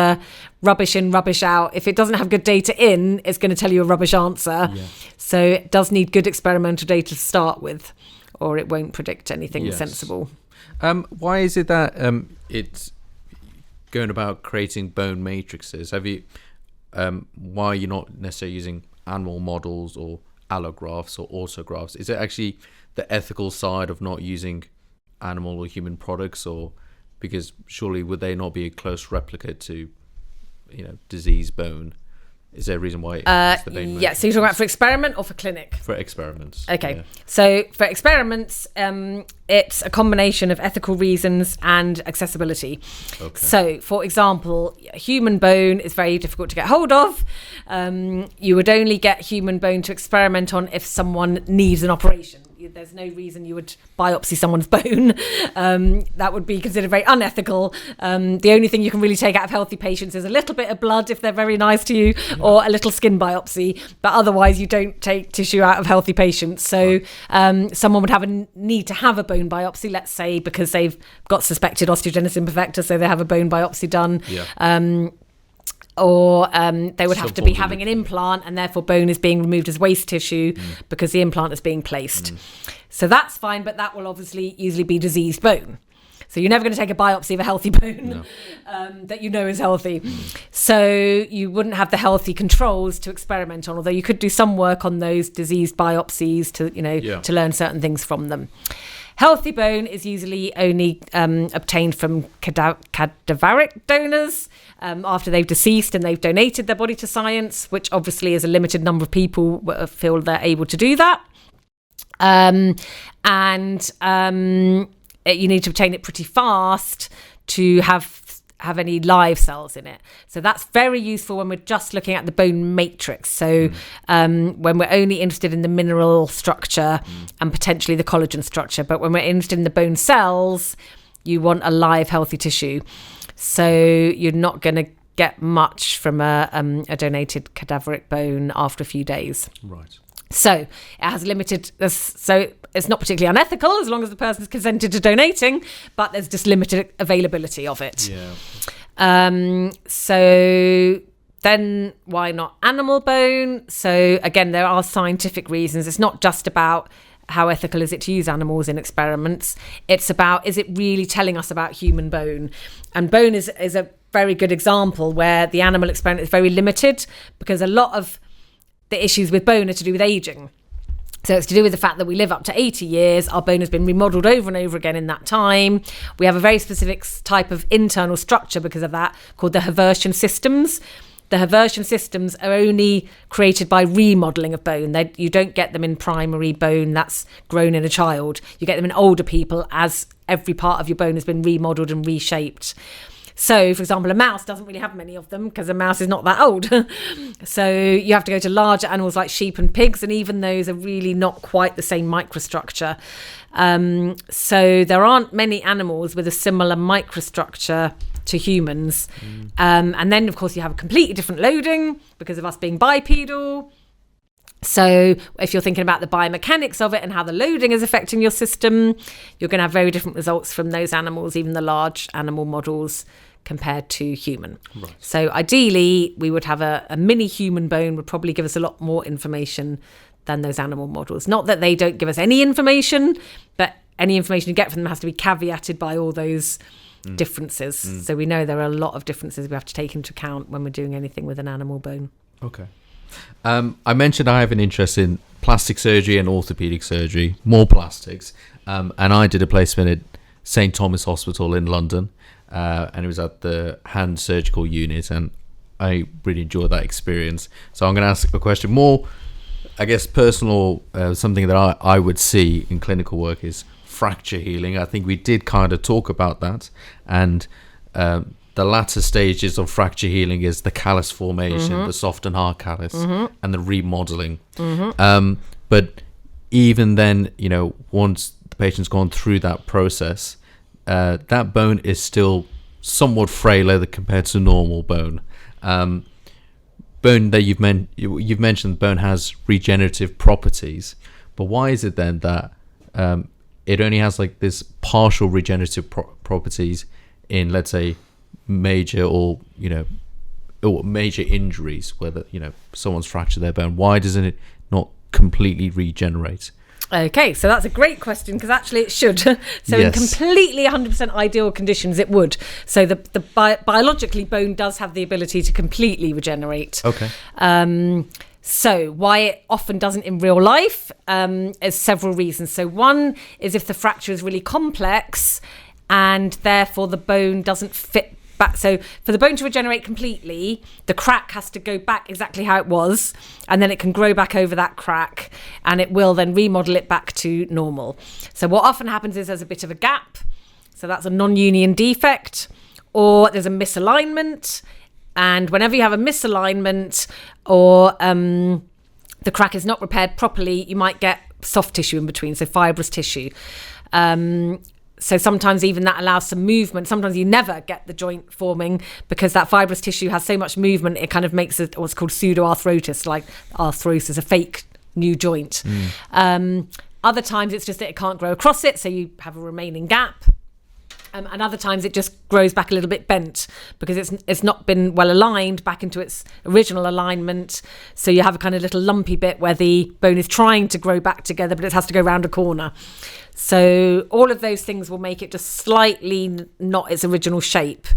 rubbish in, rubbish out. If it doesn't have good data in, it's going to tell you a rubbish answer. So it does need good experimental data to start with, or it won't predict anything sensible. Why is it that it's going about creating bone matrices? Why are you not necessarily using animal models or allografts or autografts? Is it actually the ethical side of not using animal or human products, or because surely would they not be a close replica to diseased bone? Is there a reason why it's the bone? So you're talking about for experiment or for clinic? For experiments. Okay. So for experiments, it's a combination of ethical reasons and accessibility. So for example, human bone is very difficult to get hold of. You would only get human bone to experiment on if someone needs an operation. There's no reason you would biopsy someone's bone. That would be considered very unethical. The only thing you can really take out of healthy patients is a little bit of blood if they're very nice to you, or a little skin biopsy. But otherwise, you don't take tissue out of healthy patients. So someone would have a need to have a bone biopsy, let's say, because they've got suspected osteogenesis imperfecta, so they have a bone biopsy done. Or they would have to be having an implant, and therefore bone is being removed as waste tissue because the implant is being placed. So that's fine, but that will obviously usually be diseased bone. So you're never going to take a biopsy of a healthy bone that you know is healthy. So you wouldn't have the healthy controls to experiment on, although you could do some work on those diseased biopsies to learn certain things from them. Healthy bone is usually only obtained from cadaveric donors after they've deceased and they've donated their body to science, which obviously is a limited number of people feel they're able to do that. You need to obtain it pretty fast to have any live cells in it. So that's very useful when we're just looking at the bone matrix. So when we're only interested in the mineral structure and potentially the collagen structure, but when we're interested in the bone cells, you want a live healthy tissue. So you're not going to get much from a donated cadaveric bone after a few days. Right. So it has limited, so it's not particularly unethical as long as the person's consented to donating, but there's just limited availability of it. So then why not animal bone? So again, there are scientific reasons. It's not just about how ethical is it to use animals in experiments. It's about, is it really telling us about human bone? And bone is a very good example where the animal experiment is very limited, because a lot of the issues with bone are to do with aging. So it's to do with the fact that we live up to 80 years. Our bone has been remodeled over and over again in that time. We have a very specific type of internal structure because of that, called the Haversian systems. The Haversian systems are only created by remodeling of bone. You don't get them in primary bone that's grown in a child. You get them in older people as every part of your bone has been remodeled and reshaped. So, for example, a mouse doesn't really have many of them because a mouse is not that old. So you have to go to larger animals like sheep and pigs, and even those are really not quite the same microstructure. So there aren't many animals with a similar microstructure to humans. And then, of course, you have a completely different loading because of us being bipedal. So if you're thinking about the biomechanics of it and how the loading is affecting your system, you're going to have very different results from those animals, even the large animal models, compared to human. Right. So ideally, we would have a mini human bone would probably give us a lot more information than those animal models. Not that they don't give us any information, but any information you get from them has to be caveated by all those differences. So we know there are a lot of differences we have to take into account when we're doing anything with an animal bone. Okay. I mentioned I have an interest in plastic surgery and orthopaedic surgery, more plastics, and I did a placement at St Thomas Hospital in London, and it was at the hand surgical unit, and I really enjoyed that experience. So I'm going to ask a question more, I guess, personal. Something that I would see in clinical work is fracture healing. I think we did kind of talk about that, and the latter stages of fracture healing is the callus formation, the soft and hard callus, and the remodeling. But even then, once the patient's gone through that process, that bone is still somewhat frailer compared to normal bone. Bone that you've mentioned, bone has regenerative properties, but why is it then that it only has like this partial regenerative properties in, let's say, major or major injuries, whether someone's fractured their bone? Why doesn't it not completely regenerate? Okay, so that's a great question, because actually it should. So in completely 100% ideal conditions, it would. So the biologically, bone does have the ability to completely regenerate. Okay. So why it often doesn't in real life is several reasons. So one is if the fracture is really complex and therefore the bone doesn't fit back. So for the bone to regenerate completely, the crack has to go back exactly how it was, and then it can grow back over that crack, and it will then remodel it back to normal. So what often happens is there's a bit of a gap. So that's a non-union defect, or there's a misalignment. And whenever you have a misalignment or the crack is not repaired properly, you might get soft tissue in between, so fibrous tissue. So sometimes even that allows some movement. Sometimes you never get the joint forming because that fibrous tissue has so much movement, it kind of makes it what's called pseudoarthrosis, like arthrosis, a fake new joint. Other times it's just that it can't grow across it, so you have a remaining gap. And other times it just grows back a little bit bent because it's not been well aligned back into its original alignment. So you have a kind of little lumpy bit where the bone is trying to grow back together, but it has to go round a corner. So all of those things will make it just slightly not its original shape,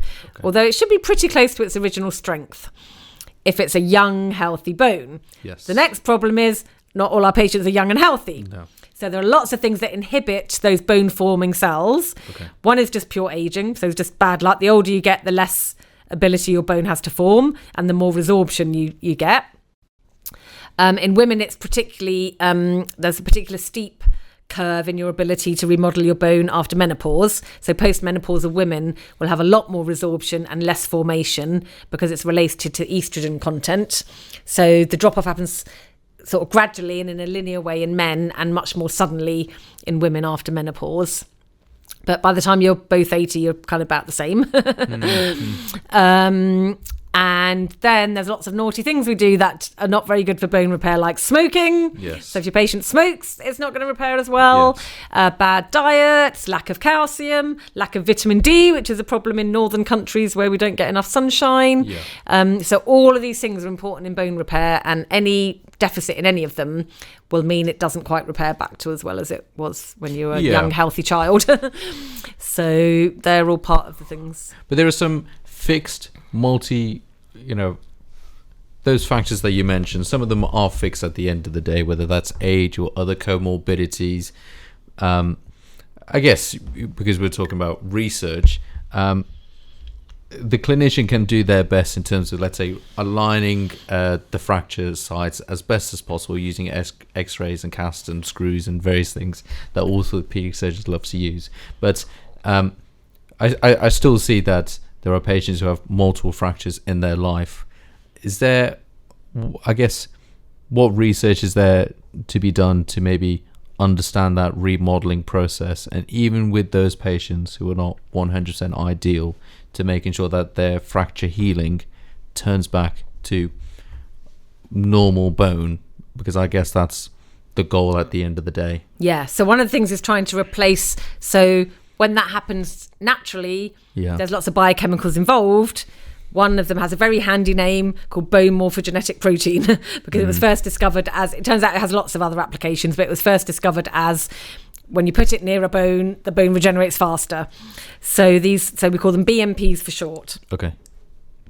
although it should be pretty close to its original strength if it's a young, healthy bone. Yes. The next problem is not all our patients are young and healthy. No. So there are lots of things that inhibit those bone-forming cells. Okay. One is just pure aging, so it's just bad luck. The older you get, the less ability your bone has to form, and the more resorption you get. In women, it's particularly there's a particular steep curve in your ability to remodel your bone after menopause. So postmenopausal women will have a lot more resorption and less formation because it's related to estrogen content. So the drop-off happens sort of gradually and in a linear way in men, and much more suddenly in women after menopause. But by the time you're both 80, you're kind of about the same. And then there's lots of naughty things we do that are not very good for bone repair, like smoking. Yes. So if your patient smokes, it's not going to repair as well. Yes. Bad diet, lack of calcium, lack of vitamin D, which is a problem in northern countries where we don't get enough sunshine. Yeah. So all of these things are important in bone repair, and any deficit in any of them will mean it doesn't quite repair back to as well as it was when you were a young, healthy child. So they're all part of the things. But there are some fixed those factors that you mentioned, some of them are fixed at the end of the day, whether that's age or other comorbidities. I guess because we're talking about research, the clinician can do their best in terms of, let's say, aligning the fracture sites as best as possible using x-rays and casts and screws and various things that orthopedic surgeons love to use. But I still see that there are patients who have multiple fractures in their life. Is there, I guess, what research is there to be done to maybe understand that remodeling process, and even with those patients who are not 100% ideal, to making sure that their fracture healing turns back to normal bone? Because I guess that's the goal at the end of the day. Yeah, so one of the things is trying to replace, so when that happens naturally, there's lots of biochemicals involved. One of them has a very handy name called bone morphogenetic protein because it was first discovered as, it turns out it has lots of other applications, but it was first discovered as when you put it near a bone, the bone regenerates faster. So we call them BMPs for short. Okay.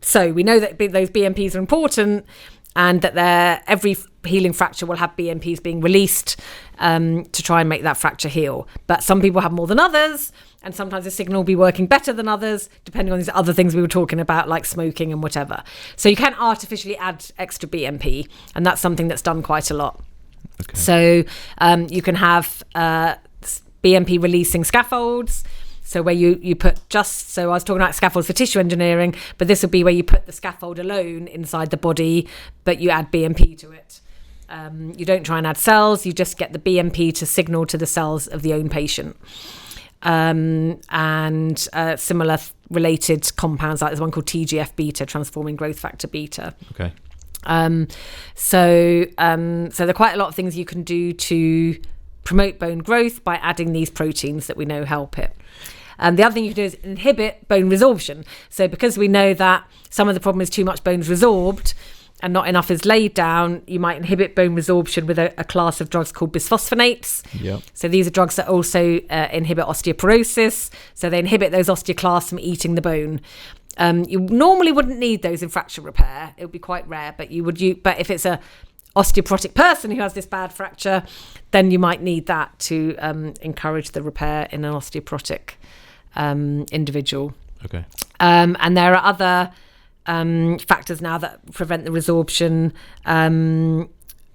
So we know that those BMPs are important and that every healing fracture will have BMPs being released to try and make that fracture heal. But some people have more than others, and sometimes the signal will be working better than others, depending on these other things we were talking about, like smoking and whatever. So you can artificially add extra BMP, and that's something that's done quite a lot. Okay. So you can have BMP releasing scaffolds. So where you put so I was talking about scaffolds for tissue engineering, but this would be where you put the scaffold alone inside the body, but you add BMP to it. You don't try and add cells, you just get the BMP to signal to the cells of the own patient. And similar related compounds, like there's one called TGF-beta, transforming growth factor beta. Okay. So there are quite a lot of things you can do to promote bone growth by adding these proteins that we know help it. The other thing you can do is inhibit bone resorption. So because we know that some of the problem is too much bone is resorbed and not enough is laid down, you might inhibit bone resorption with a class of drugs called bisphosphonates. Yeah. So these are drugs that also inhibit osteoporosis. So they inhibit those osteoclasts from eating the bone. You normally wouldn't need those in fracture repair. It would be quite rare, but but if it's a osteoporotic person who has this bad fracture, then you might need that to encourage the repair in an osteoporotic individual. Okay. And there are other factors now that prevent the resorption.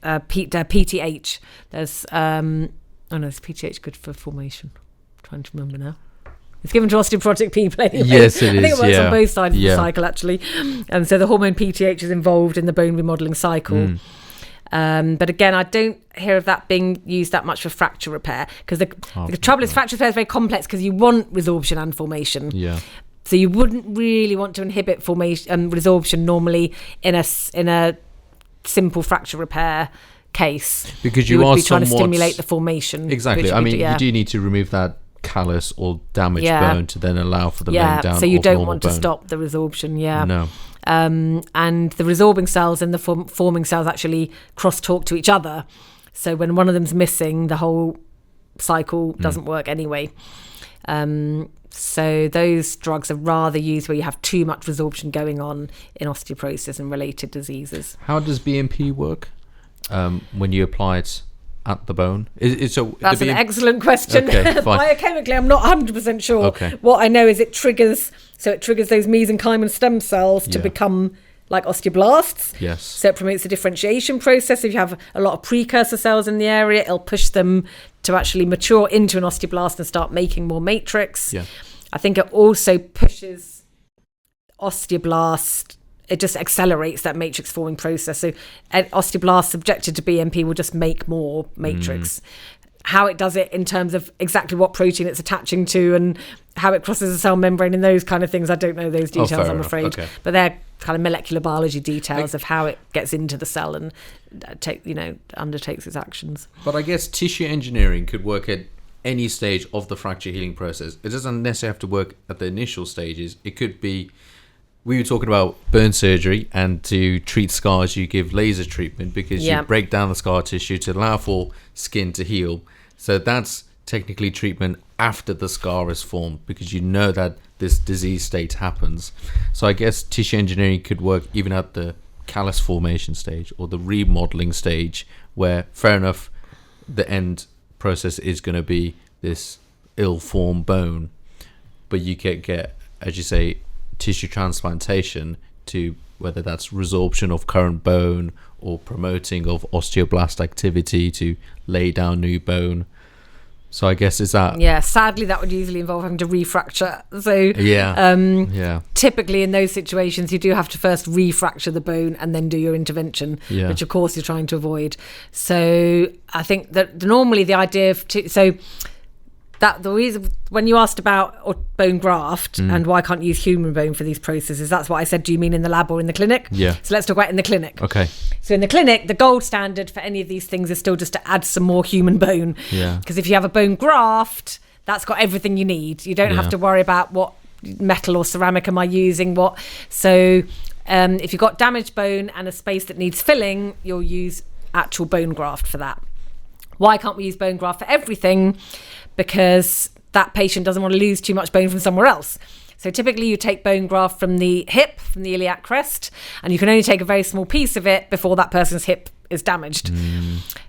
PTH. There's is PTH good for formation? I'm trying to remember now. It's given to osteoporotic people anyway. Yes, it is. I think it works on both sides of the Yeah. cycle, actually. So the hormone PTH is involved in the bone remodeling cycle. But again, I don't hear of that being used that much for fracture repair, because the trouble is fracture repair is very complex because you want resorption and formation. Yeah. So you wouldn't really want to inhibit formation and resorption normally in a simple fracture repair case, because you would are be trying to somewhat stimulate the formation. Exactly. I mean, you do need to remove that callus or damaged bone to then allow for the laying down. So you of don't normal want to bone. stop the resorption. No. And the resorbing cells and the forming cells actually cross-talk to each other. So when one of them's missing, the whole cycle doesn't work anyway. So those drugs are rather used where you have too much resorption going on in osteoporosis and related diseases. How does BMP work when you apply it at the bone? That's an excellent question. Okay, fine. Biochemically, I'm not 100% sure. Okay. What I know is it triggers those mesenchymal stem cells to become like osteoblasts. Yes. So it promotes the differentiation process. If you have a lot of precursor cells in the area, it'll push them to actually mature into an osteoblast and start making more matrix. Yeah. I think it also pushes osteoblast. It just accelerates that matrix forming process. So an osteoblast subjected to BMP will just make more matrix. How it does it in terms of exactly what protein it's attaching to and how it crosses the cell membrane and those kind of things, I don't know those details, I'm afraid. Okay. But they're kind of molecular biology details of how it gets into the cell and undertakes its actions. But I guess tissue engineering could work at any stage of the fracture healing process. It doesn't necessarily have to work at the initial stages. It could be, we were talking about burn surgery, and to treat scars you give laser treatment because you break down the scar tissue to allow for skin to heal. So that's technically treatment after the scar is formed, because you know that this disease state happens. So I guess tissue engineering could work even at the callus formation stage or the remodeling stage, where fair enough the end process is going to be this ill-formed bone, but you can get, as you say, tissue transplantation to whether that's resorption of current bone or promoting of osteoblast activity to lay down new bone. So I guess is that... Yeah, sadly that would usually involve having to refracture. So typically in those situations you do have to first refracture the bone and then do your intervention, which of course you're trying to avoid. So I think that normally the idea of... That the reason when you asked about bone graft and why can't you use human bone for these processes, that's what I said. Do you mean in the lab or in the clinic? Yeah. So let's talk about in the clinic. Okay. So in the clinic, the gold standard for any of these things is still just to add some more human bone. Yeah. Because if you have a bone graft, that's got everything you need. You don't have to worry about what metal or ceramic am I using. So if you've got damaged bone and a space that needs filling, you'll use actual bone graft for that. Why can't we use bone graft for everything? Because that patient doesn't want to lose too much bone from somewhere else. So typically you take bone graft from the hip, from the iliac crest, and you can only take a very small piece of it before that person's hip is damaged.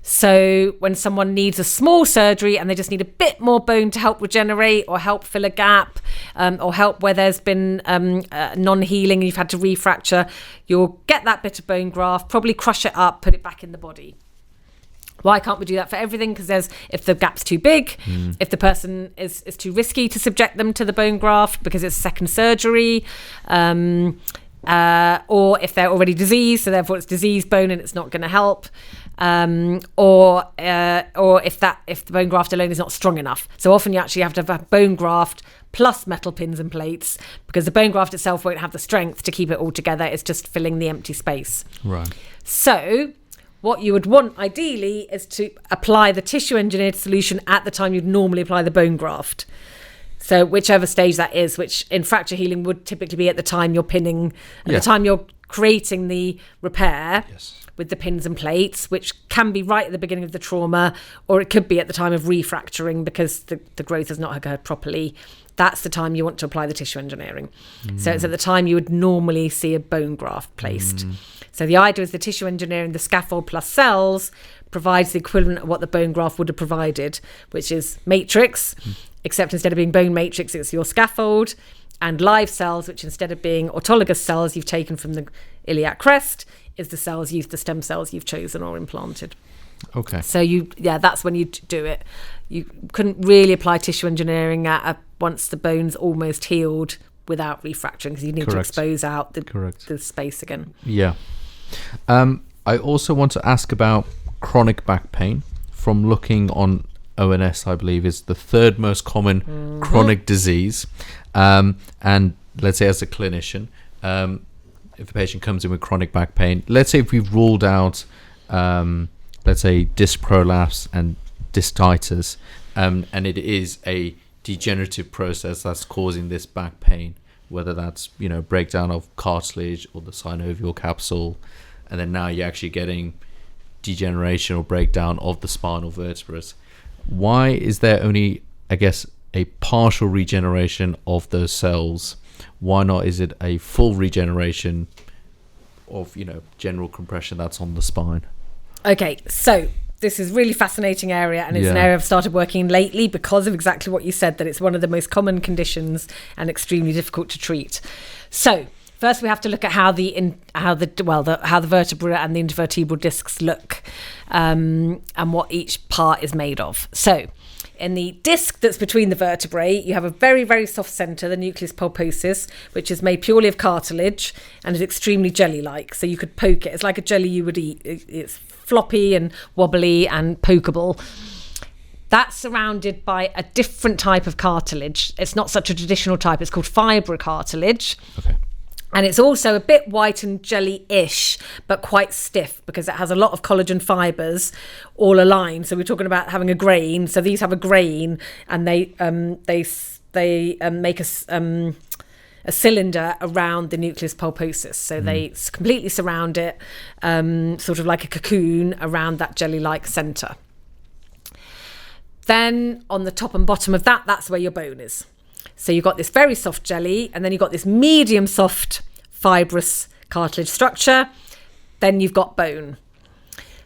So when someone needs a small surgery and they just need a bit more bone to help regenerate or help fill a gap, or help where there's been non-healing and you've had to refracture, you'll get that bit of bone graft, probably crush it up, put it back in the body. Why can't we do that for everything? Because if the gap's too big, if the person is too risky to subject them to the bone graft because it's a second surgery, or if they're already diseased, so therefore it's diseased bone and it's not going to help, or if the bone graft alone is not strong enough. So often you actually have to have a bone graft plus metal pins and plates, because the bone graft itself won't have the strength to keep it all together. It's just filling the empty space. Right. So what you would want ideally is to apply the tissue engineered solution at the time you'd normally apply the bone graft. So whichever stage that is, which in fracture healing would typically be at the time you're pinning, at the time you're creating the repair with the pins and plates, which can be right at the beginning of the trauma, or it could be at the time of refracturing because the growth has not occurred properly. That's the time you want to apply the tissue engineering. So it's at the time you would normally see a bone graft placed. So the idea is the tissue engineering, the scaffold plus cells, provides the equivalent of what the bone graft would have provided, which is matrix, except instead of being bone matrix, it's your scaffold, and live cells, which instead of being autologous cells you've taken from the iliac crest, is the stem cells you've chosen or implanted. Okay. So that's when you do it. You couldn't really apply tissue engineering once the bone's almost healed without refracturing, because you need to expose out the space again. Yeah. I also want to ask about chronic back pain. From looking on ONS, I believe is the third most common chronic disease. And let's say as a clinician, if a patient comes in with chronic back pain, let's say if we've ruled out, let's say disc prolapse and discitis, and it is a degenerative process that's causing this back pain, whether that's breakdown of cartilage or the synovial capsule, and then now you're actually getting degeneration or breakdown of the spinal vertebrae. Why is there only, I guess, a partial regeneration of those cells? Why not is it a full regeneration of general compression that's on the spine? Okay, so this is a really fascinating area, and it's an area I've started working in lately because of exactly what you said, that it's one of the most common conditions and extremely difficult to treat. So first we have to look at how the vertebra and the intervertebral discs look, and what each part is made of. So in the disc that's between the vertebrae, you have a very, very soft centre, the nucleus pulposus, which is made purely of cartilage and is extremely jelly-like. So you could poke it. It's like a jelly you would eat. It's floppy and wobbly and pokeable. That's surrounded by a different type of cartilage. It's not such a traditional type. It's called fibrocartilage. Okay. And it's also a bit white and jelly-ish, but quite stiff because it has a lot of collagen fibres all aligned. So we're talking about having a grain. So these have a grain, and they make a cylinder around the nucleus pulposus. So they completely surround it, sort of like a cocoon around that jelly-like centre. Then on the top and bottom of that, that's where your bone is. So you've got this very soft jelly, and then you've got this medium soft fibrous cartilage structure. Then you've got bone.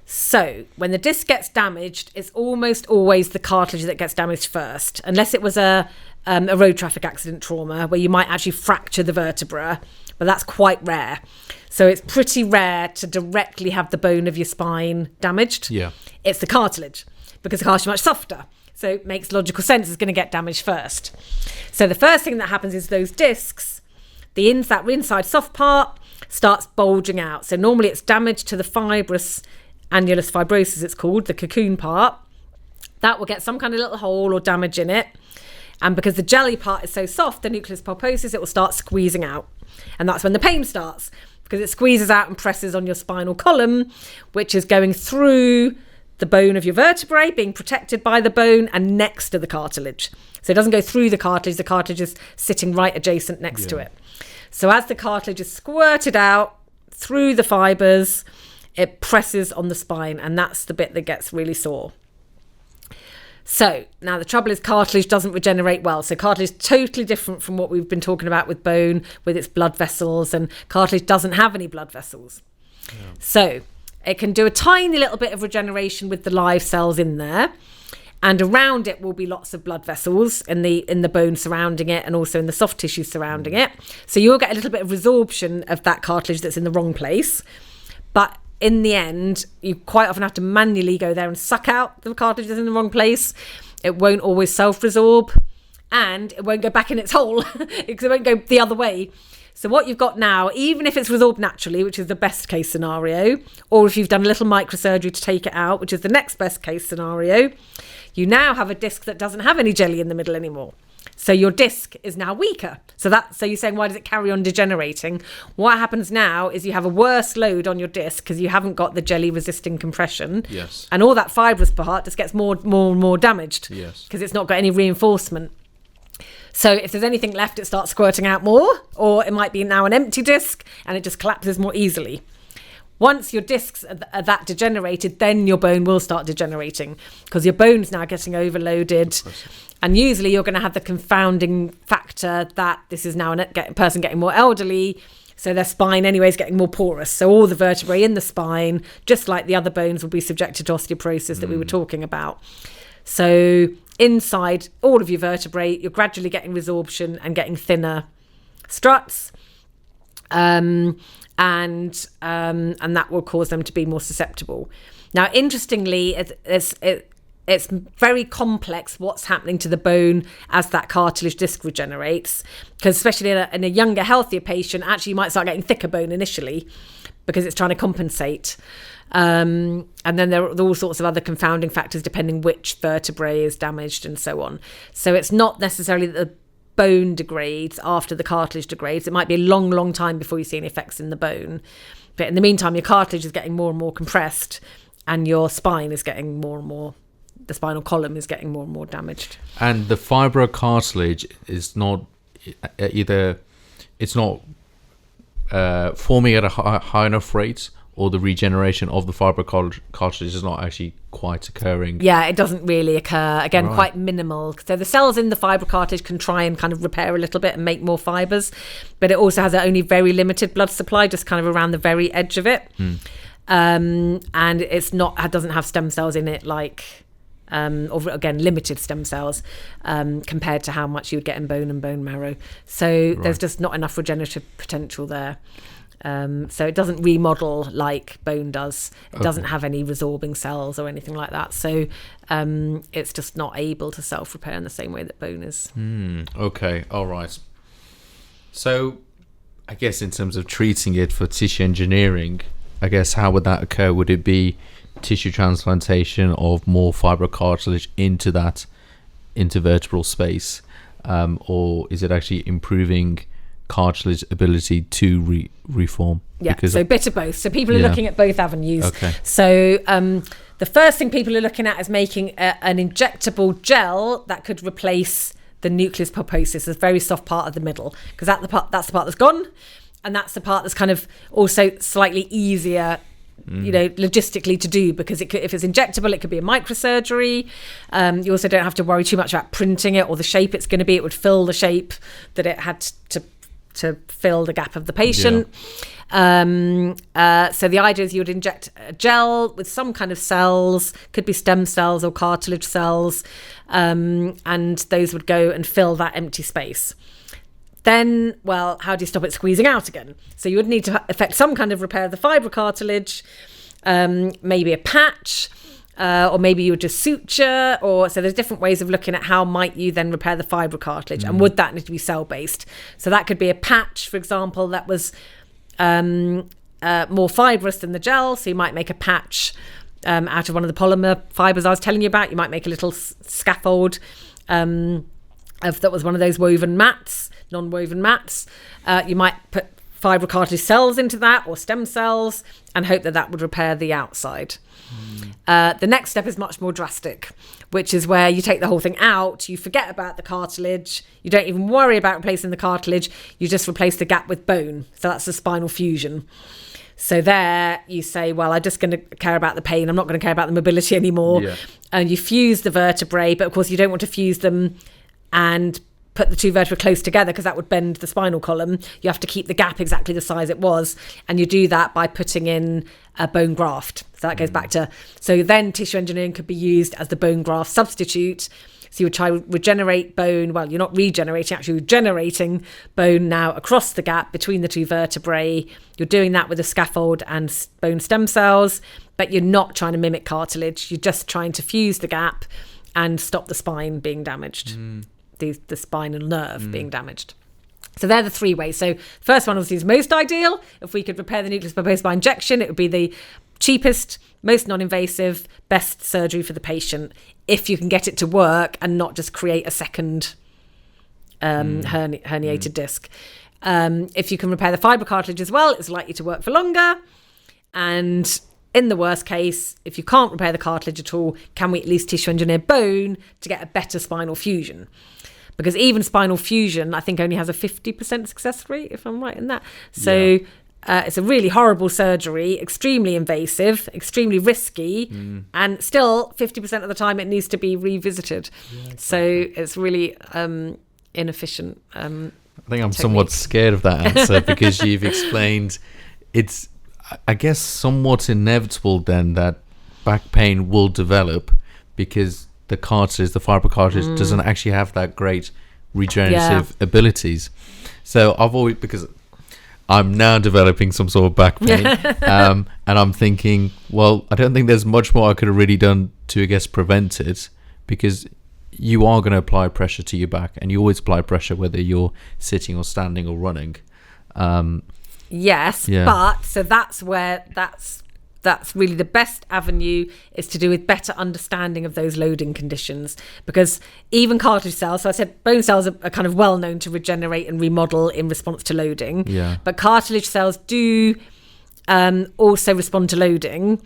So when the disc gets damaged, it's almost always the cartilage that gets damaged first, unless it was a road traffic accident trauma where you might actually fracture the vertebra, but that's quite rare. So it's pretty rare to directly have the bone of your spine damaged. Yeah, it's the cartilage, because the cartilage is much softer. So it makes logical sense it's going to get damaged first. So the first thing that happens is those discs, that inside soft part starts bulging out. So normally it's damage to the fibrous annulus fibrosus, it's called, the cocoon part. That will get some kind of little hole or damage in it. And because the jelly part is so soft, the nucleus pulposus, it will start squeezing out. And that's when the pain starts, because it squeezes out and presses on your spinal column, which is going through the bone of your vertebrae, being protected by the bone and next to the cartilage. So it doesn't go through the cartilage is sitting right adjacent next to it. So as the cartilage is squirted out through the fibres, it presses on the spine, and that's the bit that gets really sore. So now the trouble is cartilage doesn't regenerate well. So cartilage is totally different from what we've been talking about with bone, with its blood vessels, and cartilage doesn't have any blood vessels. Yeah. So it can do a tiny little bit of regeneration with the live cells in there. And around it will be lots of blood vessels in the bone surrounding it, and also in the soft tissue surrounding it. So you'll get a little bit of resorption of that cartilage that's in the wrong place. But in the end, you quite often have to manually go there and suck out the cartilage that's in the wrong place. It won't always self-resorb, and it won't go back in its hole because it won't go the other way. So what you've got now, even if it's resorbed naturally, which is the best case scenario, or if you've done a little microsurgery to take it out, which is the next best case scenario, you now have a disc that doesn't have any jelly in the middle anymore. So your disc is now weaker. So you're saying, why does it carry on degenerating? What happens now is you have a worse load on your disc because you haven't got the jelly resisting compression. Yes. And all that fibrous part just gets more and more damaged. Yes. Because it's not got any reinforcement. So if there's anything left, it starts squirting out more, or it might be now an empty disc and it just collapses more easily. Once your discs are that degenerated, then your bone will start degenerating because your bone's now getting overloaded. And usually you're going to have the confounding factor that this is now a person getting more elderly, so their spine anyway is getting more porous. So all the vertebrae in the spine, just like the other bones, will be subjected to osteoporosis that we were talking about. So inside all of your vertebrae, you're gradually getting resorption and getting thinner struts. And that will cause them to be more susceptible. Now, interestingly, it's very complex what's happening to the bone as that cartilage disc regenerates, because especially in a younger, healthier patient, actually you might start getting thicker bone initially because it's trying to compensate. And then there are all sorts of other confounding factors depending which vertebrae is damaged and so on. So it's not necessarily that the bone degrades after the cartilage degrades. It might be a long time before you see any effects in the bone. But in the meantime, your cartilage is getting more and more compressed and your spine is getting more and more, the spinal column is getting more and more damaged. And the fibrocartilage is not it's not forming at a high enough rate, or the regeneration of the fibrocartilage is not actually quite occurring. Yeah, it doesn't really occur. Again, Right. Quite minimal. So the cells in the fibrocartilage can try and kind of repair a little bit and make more fibres, but it also has only very limited blood supply, just kind of around the very edge of it. And it doesn't have stem cells in it like, or again, limited stem cells compared to how much you would get in bone and bone marrow. So there's just not enough regenerative potential there. So it doesn't remodel like bone does. It doesn't have any resorbing cells or anything like that. So it's just not able to self-repair in the same way that bone is. Okay, all right. So I guess in terms of treating it for tissue engineering, I guess how would that occur? Would it be tissue transplantation of more fibrocartilage into that intervertebral space? Or is it actually improving cartilage ability to reform? Yeah, so a bit of both. So people are looking at both avenues. Okay. So the first thing people are looking at is making an injectable gel that could replace the nucleus pulposus, the very soft part of the middle, because that's the part that's gone, and that's the part that's kind of also slightly easier, logistically to do, because if it's injectable, it could be a microsurgery. You also don't have to worry too much about printing it or the shape it's going to be. It would fill the shape that it had to fill the gap of the patient. So the idea is you would inject a gel with some kind of cells, could be stem cells or cartilage cells, and those would go and fill that empty space. Then, how do you stop it squeezing out again? So you would need to effect some kind of repair of the fibrocartilage, maybe a patch, or maybe you would just suture, so there's different ways of looking at how might you then repair the fibrocartilage, and would that need to be cell-based? So that could be a patch, for example, that was more fibrous than the gel, so you might make a patch out of one of the polymer fibres I was telling you about. You might make a little scaffold that was one of those woven mats, non-woven mats. You might put fibrocartilage cells into that, or stem cells, and hope that would repair the outside. The next step is much more drastic, which is where you take the whole thing out, you forget about the cartilage, you don't even worry about replacing the cartilage, you just replace the gap with bone. So that's the spinal fusion. So there you say, well, I'm just going to care about the pain. I'm not going to care about the mobility anymore. Yeah. And you fuse the vertebrae, but of course you don't want to fuse them and put the two vertebrae close together because that would bend the spinal column. You have to keep the gap exactly the size it was. And you do that by putting in a bone graft. So that goes back to, so then tissue engineering could be used as the bone graft substitute. So you would try to regenerate bone. Well, you're not regenerating, actually generating bone now across the gap between the two vertebrae. You're doing that with a scaffold and bone stem cells, but you're not trying to mimic cartilage. You're just trying to fuse the gap and stop the spine being damaged, the spinal nerve being damaged. So they're the three ways. So first one obviously is most ideal. If we could repair the nucleus pulposus by injection, it would be the cheapest, most non-invasive, best surgery for the patient, if you can get it to work and not just create a second herniated disc. If you can repair the fibrocartilage as well, it's likely to work for longer. And in the worst case, if you can't repair the cartilage at all, can we at least tissue engineer bone to get a better spinal fusion? Because even spinal fusion, I think, only has a 50% success rate, if I'm right in that. So it's a really horrible surgery, extremely invasive, extremely risky, and still 50% of the time it needs to be revisited. Yeah, exactly. So it's really inefficient. I think I'm somewhat scared of that answer because you've explained it's, I guess, somewhat inevitable then that back pain will develop because the cartilage, the fibrocartilage, doesn't actually have that great regenerative abilities. So I've always, because I'm now developing some sort of back pain, and I'm thinking, well, I don't think there's much more I could have really done to, I guess, prevent it, because you are going to apply pressure to your back, and you always apply pressure whether you're sitting or standing or running. Yes, but so that's where that's really the best avenue, is to do with better understanding of those loading conditions, because even cartilage cells, so I said bone cells are kind of well known to regenerate and remodel in response to loading, but cartilage cells do also respond to loading.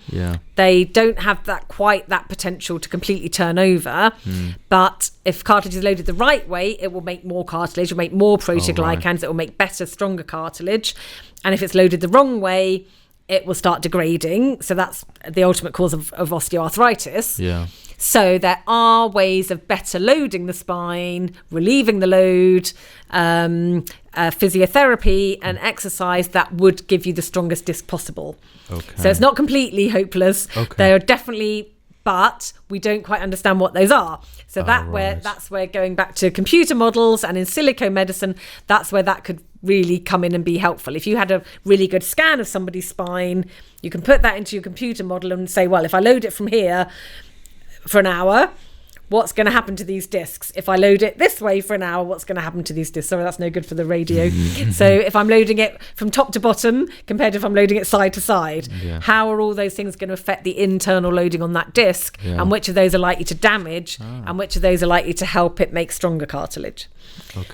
They don't have quite that potential to completely turn over, but if cartilage is loaded the right way, it will make more cartilage, it will make more proteoglycans, it will make better, stronger cartilage. And if it's loaded the wrong way, it will start degrading. So that's the ultimate cause of osteoarthritis. So there are ways of better loading the spine, relieving the load, physiotherapy and exercise that would give you the strongest disc possible. So it's not completely hopeless. There are definitely, but we don't quite understand what those are. So that's where going back to computer models and in silico medicine, that's where that could really come in and be helpful. If you had a really good scan of somebody's spine, you can put that into your computer model and say, well, if I load it from here for an hour, what's going to happen to these discs? If I load it this way for an hour, what's going to happen to these discs? Sorry, that's no good for the radio. So if I'm loading it from top to bottom compared to if I'm loading it side to side, how are all those things going to affect the internal loading on that disc? And which of those are likely to damage and which of those are likely to help it make stronger cartilage?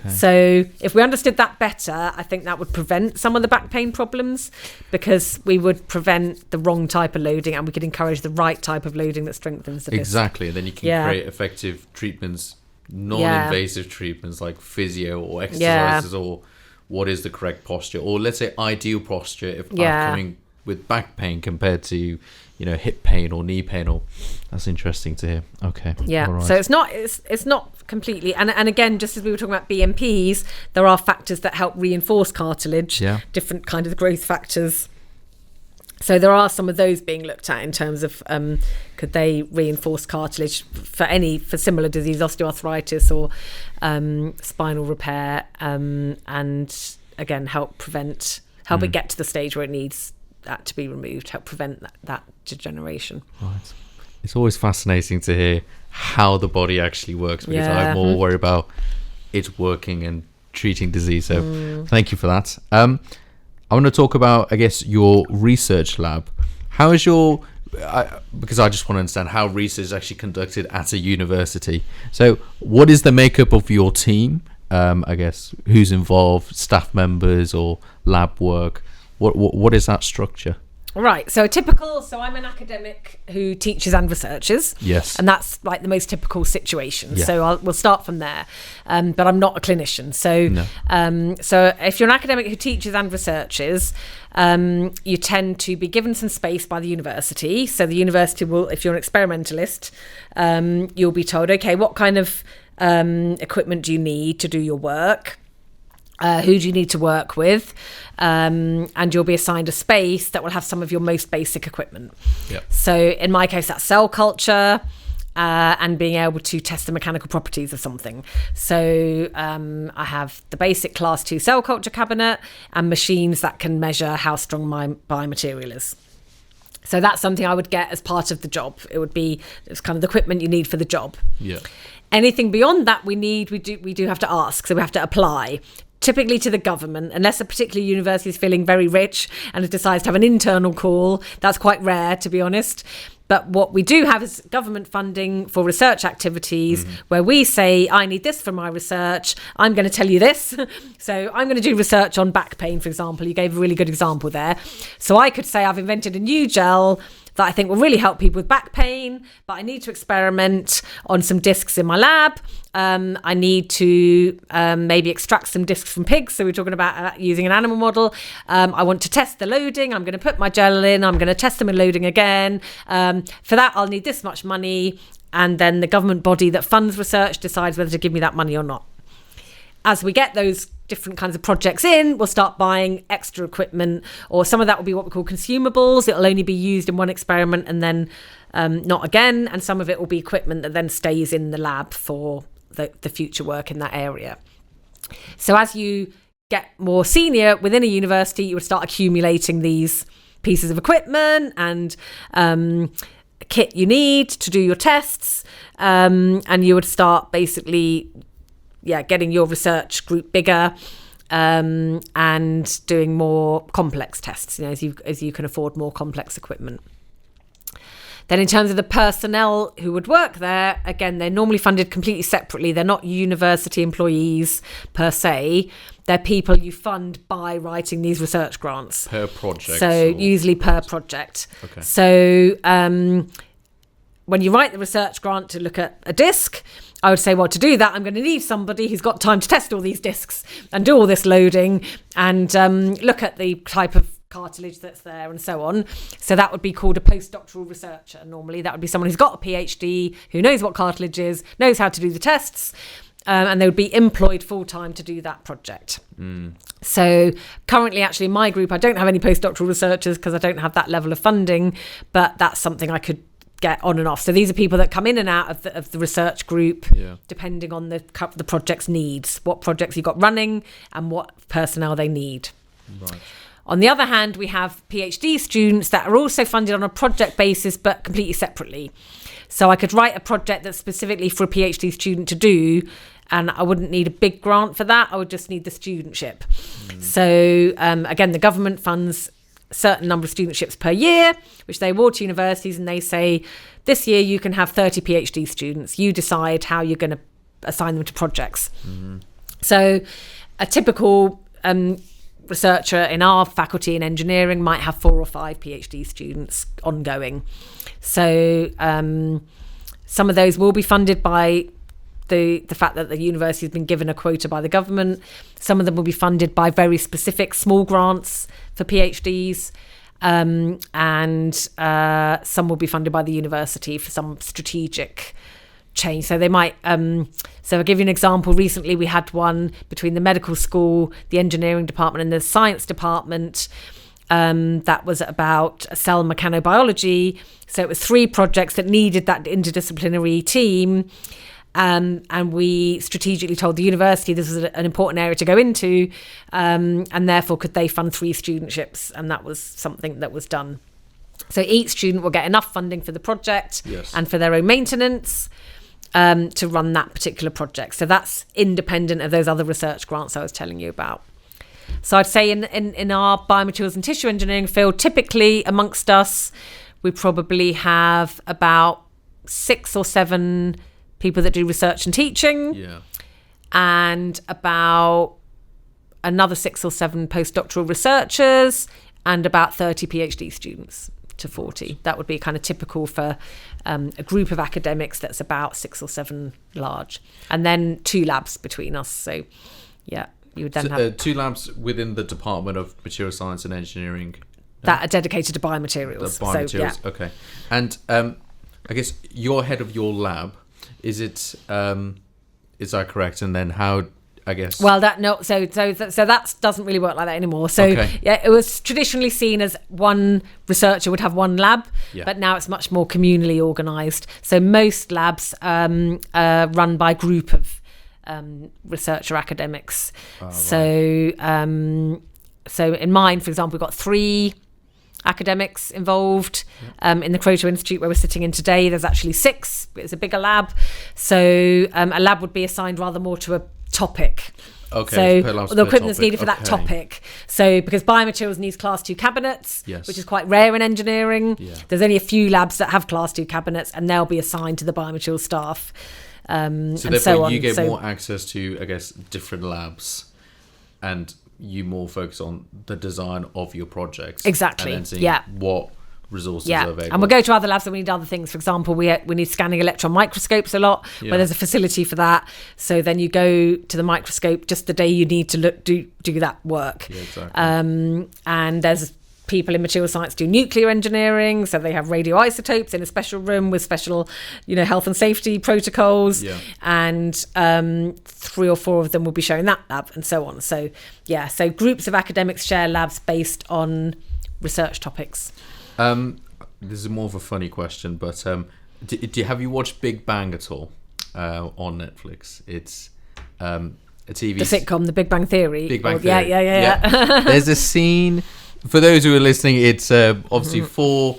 So if we understood that better, I think that would prevent some of the back pain problems, because we would prevent the wrong type of loading and we could encourage the right type of loading that strengthens the disc. Exactly, and then you can create effective treatments, non-invasive treatments like physio or exercises or what is the correct posture, or let's say ideal posture if I'm coming with back pain compared to, hip pain or knee pain. Or that's interesting to hear. All right. So it's not completely, and again, just as we were talking about BMPs, there are factors that help reinforce cartilage, different kind of growth factors. So there are some of those being looked at in terms of could they reinforce cartilage for similar disease, osteoarthritis or spinal repair, and again help it get to the stage where it needs that to be removed, help prevent that degeneration. Right. It's always fascinating to hear how the body actually works, because I'm more worried about it working and treating disease. So thank you for that. I want to talk about, I guess, your research lab. How is because I just want to understand how research is actually conducted at a university. So what is the makeup of your team? I guess, who's involved, staff members or lab work? What is that structure? Right, so I'm an academic who teaches and researches. Yes. And that's like the most typical situation. Yeah. So we'll start from there. But I'm not a clinician. So, No. so if you're an academic who teaches and researches, you tend to be given some space by the university. So the university will, if you're an experimentalist, you'll be told, okay, what kind of equipment do you need to do your work? Who do you need to work with? And you'll be assigned a space that will have some of your most basic equipment. Yep. So in my case, that's cell culture and being able to test the mechanical properties of something. So I have the basic class 2 cell culture cabinet and machines that can measure how strong my biomaterial is. So that's something I would get as part of the job. It's kind of the equipment you need for the job. Yeah. Anything beyond that we do have to ask. So we have to apply. Typically to the government, unless a particular university is feeling very rich and it decides to have an internal call. That's quite rare, to be honest. But what we do have is government funding for research activities where we say, I need this for my research. I'm going to tell you this. So I'm going to do research on back pain, for example. You gave a really good example there. So I could say I've invented a new gel that I think will really help people with back pain, but I need to experiment on some discs in my lab. I need to maybe extract some discs from pigs. So we're talking about using an animal model. I want to test the loading. I'm going to put my gel in. I'm going to test them in loading again. For that, I'll need this much money. And then the government body that funds research decides whether to give me that money or not. As we get those different kinds of projects in, we'll start buying extra equipment, or some of that will be what we call consumables. It'll only be used in one experiment and then not again. And some of it will be equipment that then stays in the lab for the future work in that area. So as you get more senior within a university, you would start accumulating these pieces of equipment and kit you need to do your tests. And you would start basically getting your research group bigger and doing more complex tests, as you can afford more complex equipment. Then in terms of the personnel who would work there, again, they're normally funded completely separately. They're not university employees per se. They're people you fund by writing these research grants. Per project. So usually per project. Okay. So when you write the research grant to look at a disc, I would say, well, to do that, I'm going to need somebody who's got time to test all these discs and do all this loading and look at the type of cartilage that's there and so on. So that would be called a postdoctoral researcher. Normally, that would be someone who's got a PhD, who knows what cartilage is, knows how to do the tests, and they would be employed full-time to do that project. So currently, actually, in my group, I don't have any postdoctoral researchers because I don't have that level of funding, but that's something I could get on and off. So these are people that come in and out of the research group, depending on the project's needs, what projects you've got running and what personnel they need. Right. On the other hand, we have PhD students that are also funded on a project basis, but completely separately. So I could write a project that's specifically for a PhD student to do, and I wouldn't need a big grant for that. I would just need the studentship. So again, the government funds a certain number of studentships per year, which they award to universities, and they say, this year you can have 30 PhD students. You decide how you're going to assign them to projects. So a typical researcher in our faculty in engineering might have 4 or 5 PhD students ongoing. So some of those will be funded by the fact that the university has been given a quota by the government. Some of them will be funded by very specific small grants for PhDs, and some will be funded by the university for some strategic change. So they might, so I'll give you an example. Recently we had one between the medical school, the engineering department and the science department that was about cell mechanobiology. So it was 3 projects that needed that interdisciplinary team. And we strategically told the university this was an important area to go into, and therefore could they fund 3 studentships, and that was something that was done. So each student will get enough funding for the project and for their own maintenance to run that particular project. So that's independent of those other research grants I was telling you about. So I'd say in our biomaterials and tissue engineering field, typically amongst us, we probably have about 6 or 7 people that do research and teaching, and about another 6 or 7 postdoctoral researchers, and about 30 PhD students to 40. That would be kind of typical for a group of academics that's about 6 or 7 large. And then 2 labs between us. So, yeah, you would then have 2 labs within the Department of Material Science and Engineering. That are dedicated to biomaterials. The biomaterials, so, yeah. Okay. And I guess you're head of your lab. Is that correct? And then how, I guess... Well, so that doesn't really work like that anymore. So, yeah, it was traditionally seen as one researcher would have one lab, but now it's much more communally organised. So most labs are run by a group of researcher academics. So in mine, for example, we've got 3 academics involved. In the Croto Institute where we're sitting in today, there's actually 6. It's a bigger lab. So a lab would be assigned rather more to a topic. Okay. So the equipment that's needed for that topic. So because biomaterials needs class 2 cabinets, which is quite rare in engineering. There's only a few labs that have class 2 cabinets, and they'll be assigned to the biomaterials staff. So therefore you get more access to, I guess, different labs, and you more focus on the design of your projects. Exactly. And then seeing what resources are available. And we'll go to other labs that we need other things. For example, we need scanning electron microscopes a lot, where there's a facility for that. So then you go to the microscope just the day you need to do that work. Yeah, exactly. And there's people in material science do nuclear engineering, so they have radioisotopes in a special room with special, health and safety protocols. And 3 or 4 of them will be showing that lab, and so on. So so groups of academics share labs based on research topics. This is more of a funny question, but have you watched Big Bang at all on Netflix? It's a TV... The sitcom, The Big Bang Theory. Big Bang Theory. Yeah. There's a scene, for those who are listening, it's obviously 4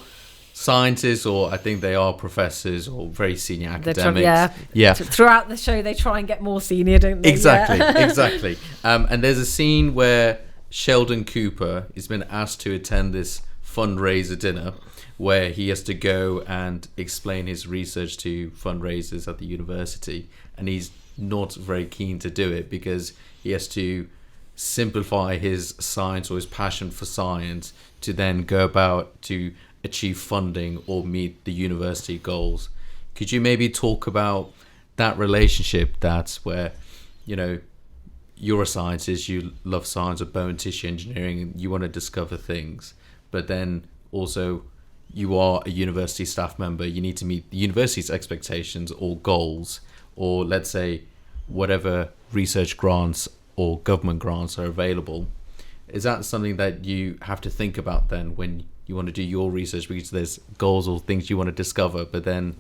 scientists, or I think they are professors or very senior academics. Throughout the show, they try and get more senior, don't they? Exactly. And there's a scene where Sheldon Cooper has been asked to attend this fundraiser dinner where he has to go and explain his research to fundraisers at the university, and he's not very keen to do it because he has to simplify his science or his passion for science to then go about to achieve funding or meet the university goals. Could you maybe talk about that relationship, that's where you're a scientist, you love science or bone tissue engineering, and you want to discover things, but then also you are a university staff member, you need to meet the university's expectations or goals, or let's say whatever research grants or government grants are available. Is that something that you have to think about then when you want to do your research, because there's goals or things you want to discover, but then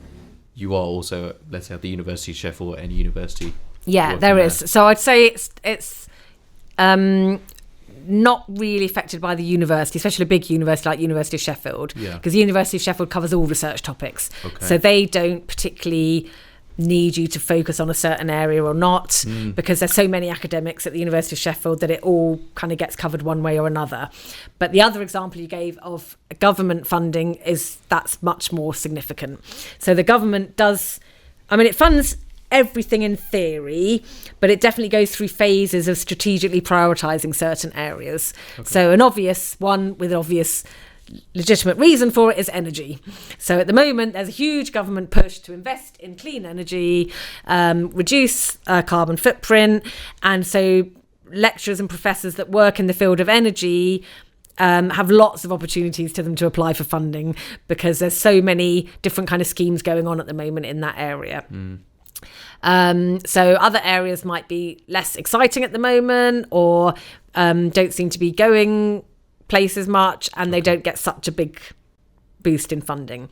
you are also, let's say, at the University of Sheffield or any university? Yeah, there is. So I'd say it's not really affected by the university, especially a big university like University of Sheffield, because the University of Sheffield covers all research topics. So they don't particularly need you to focus on a certain area or not, because there's so many academics at the University of Sheffield that it all kind of gets covered one way or another. But the other example you gave of government funding that's much more significant. So the government it funds everything in theory, but it definitely goes through phases of strategically prioritising certain areas. So an obvious one with an obvious legitimate reason for it is energy. So at the moment there's a huge government push to invest in clean energy, reduce carbon footprint, and so lecturers and professors that work in the field of energy have lots of opportunities to them to apply for funding, because there's so many different kind of schemes going on at the moment in that area. So other areas might be less exciting at the moment, or don't seem to be going places much, and they don't get such a big boost in funding.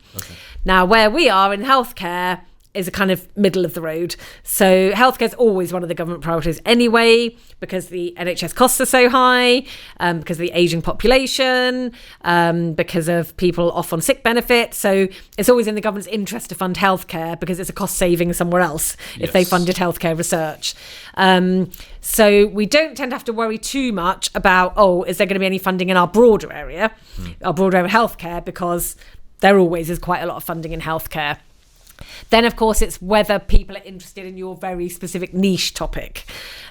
Now, where we are in healthcare is a kind of middle of the road. So healthcare is always one of the government priorities anyway, because the NHS costs are so high, because of the ageing population, because of people off on sick benefits. So it's always in the government's interest to fund healthcare, because it's a cost saving somewhere else if they funded healthcare research. So we don't tend to have to worry too much about, is there going to be any funding in our broader area, our broader area of healthcare, because there always is quite a lot of funding in healthcare. Then, of course, it's whether people are interested in your very specific niche topic.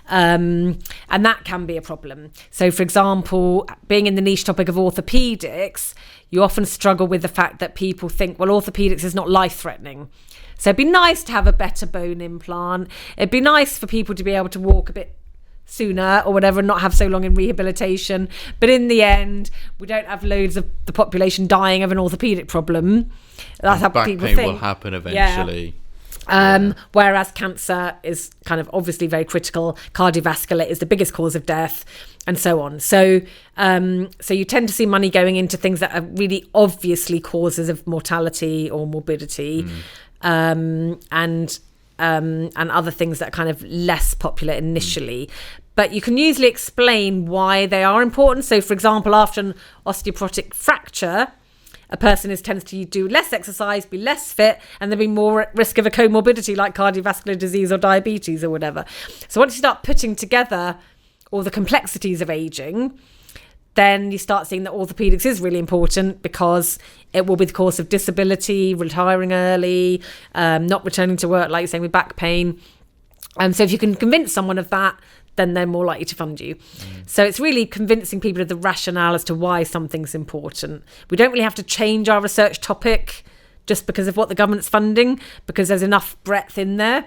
And that can be a problem. So, for example, being in the niche topic of orthopaedics, you often struggle with the fact that people think, well, orthopaedics is not life-threatening. So it'd be nice to have a better bone implant. It'd be nice for people to be able to walk a bit sooner or whatever and not have so long in rehabilitation. But in the end, we don't have loads of the population dying of an orthopaedic problem. That's how people think. Back pain will happen eventually. Whereas cancer is kind of obviously very critical. Cardiovascular is the biggest cause of death, and so on. So you tend to see money going into things that are really obviously causes of mortality or morbidity, and other things that are kind of less popular initially. But you can usually explain why they are important. So, for example, after an osteoporotic fracture, a person tends to do less exercise, be less fit, and there'll be more at risk of a comorbidity like cardiovascular disease or diabetes or whatever. So once you start putting together all the complexities of aging, then you start seeing that orthopaedics is really important because it will be the cause of disability, retiring early, not returning to work, like you're saying with back pain. So if you can convince someone of that, then they're more likely to fund you. So it's really convincing people of the rationale as to why something's important. We don't really have to change our research topic just because of what the government's funding, because there's enough breadth in there.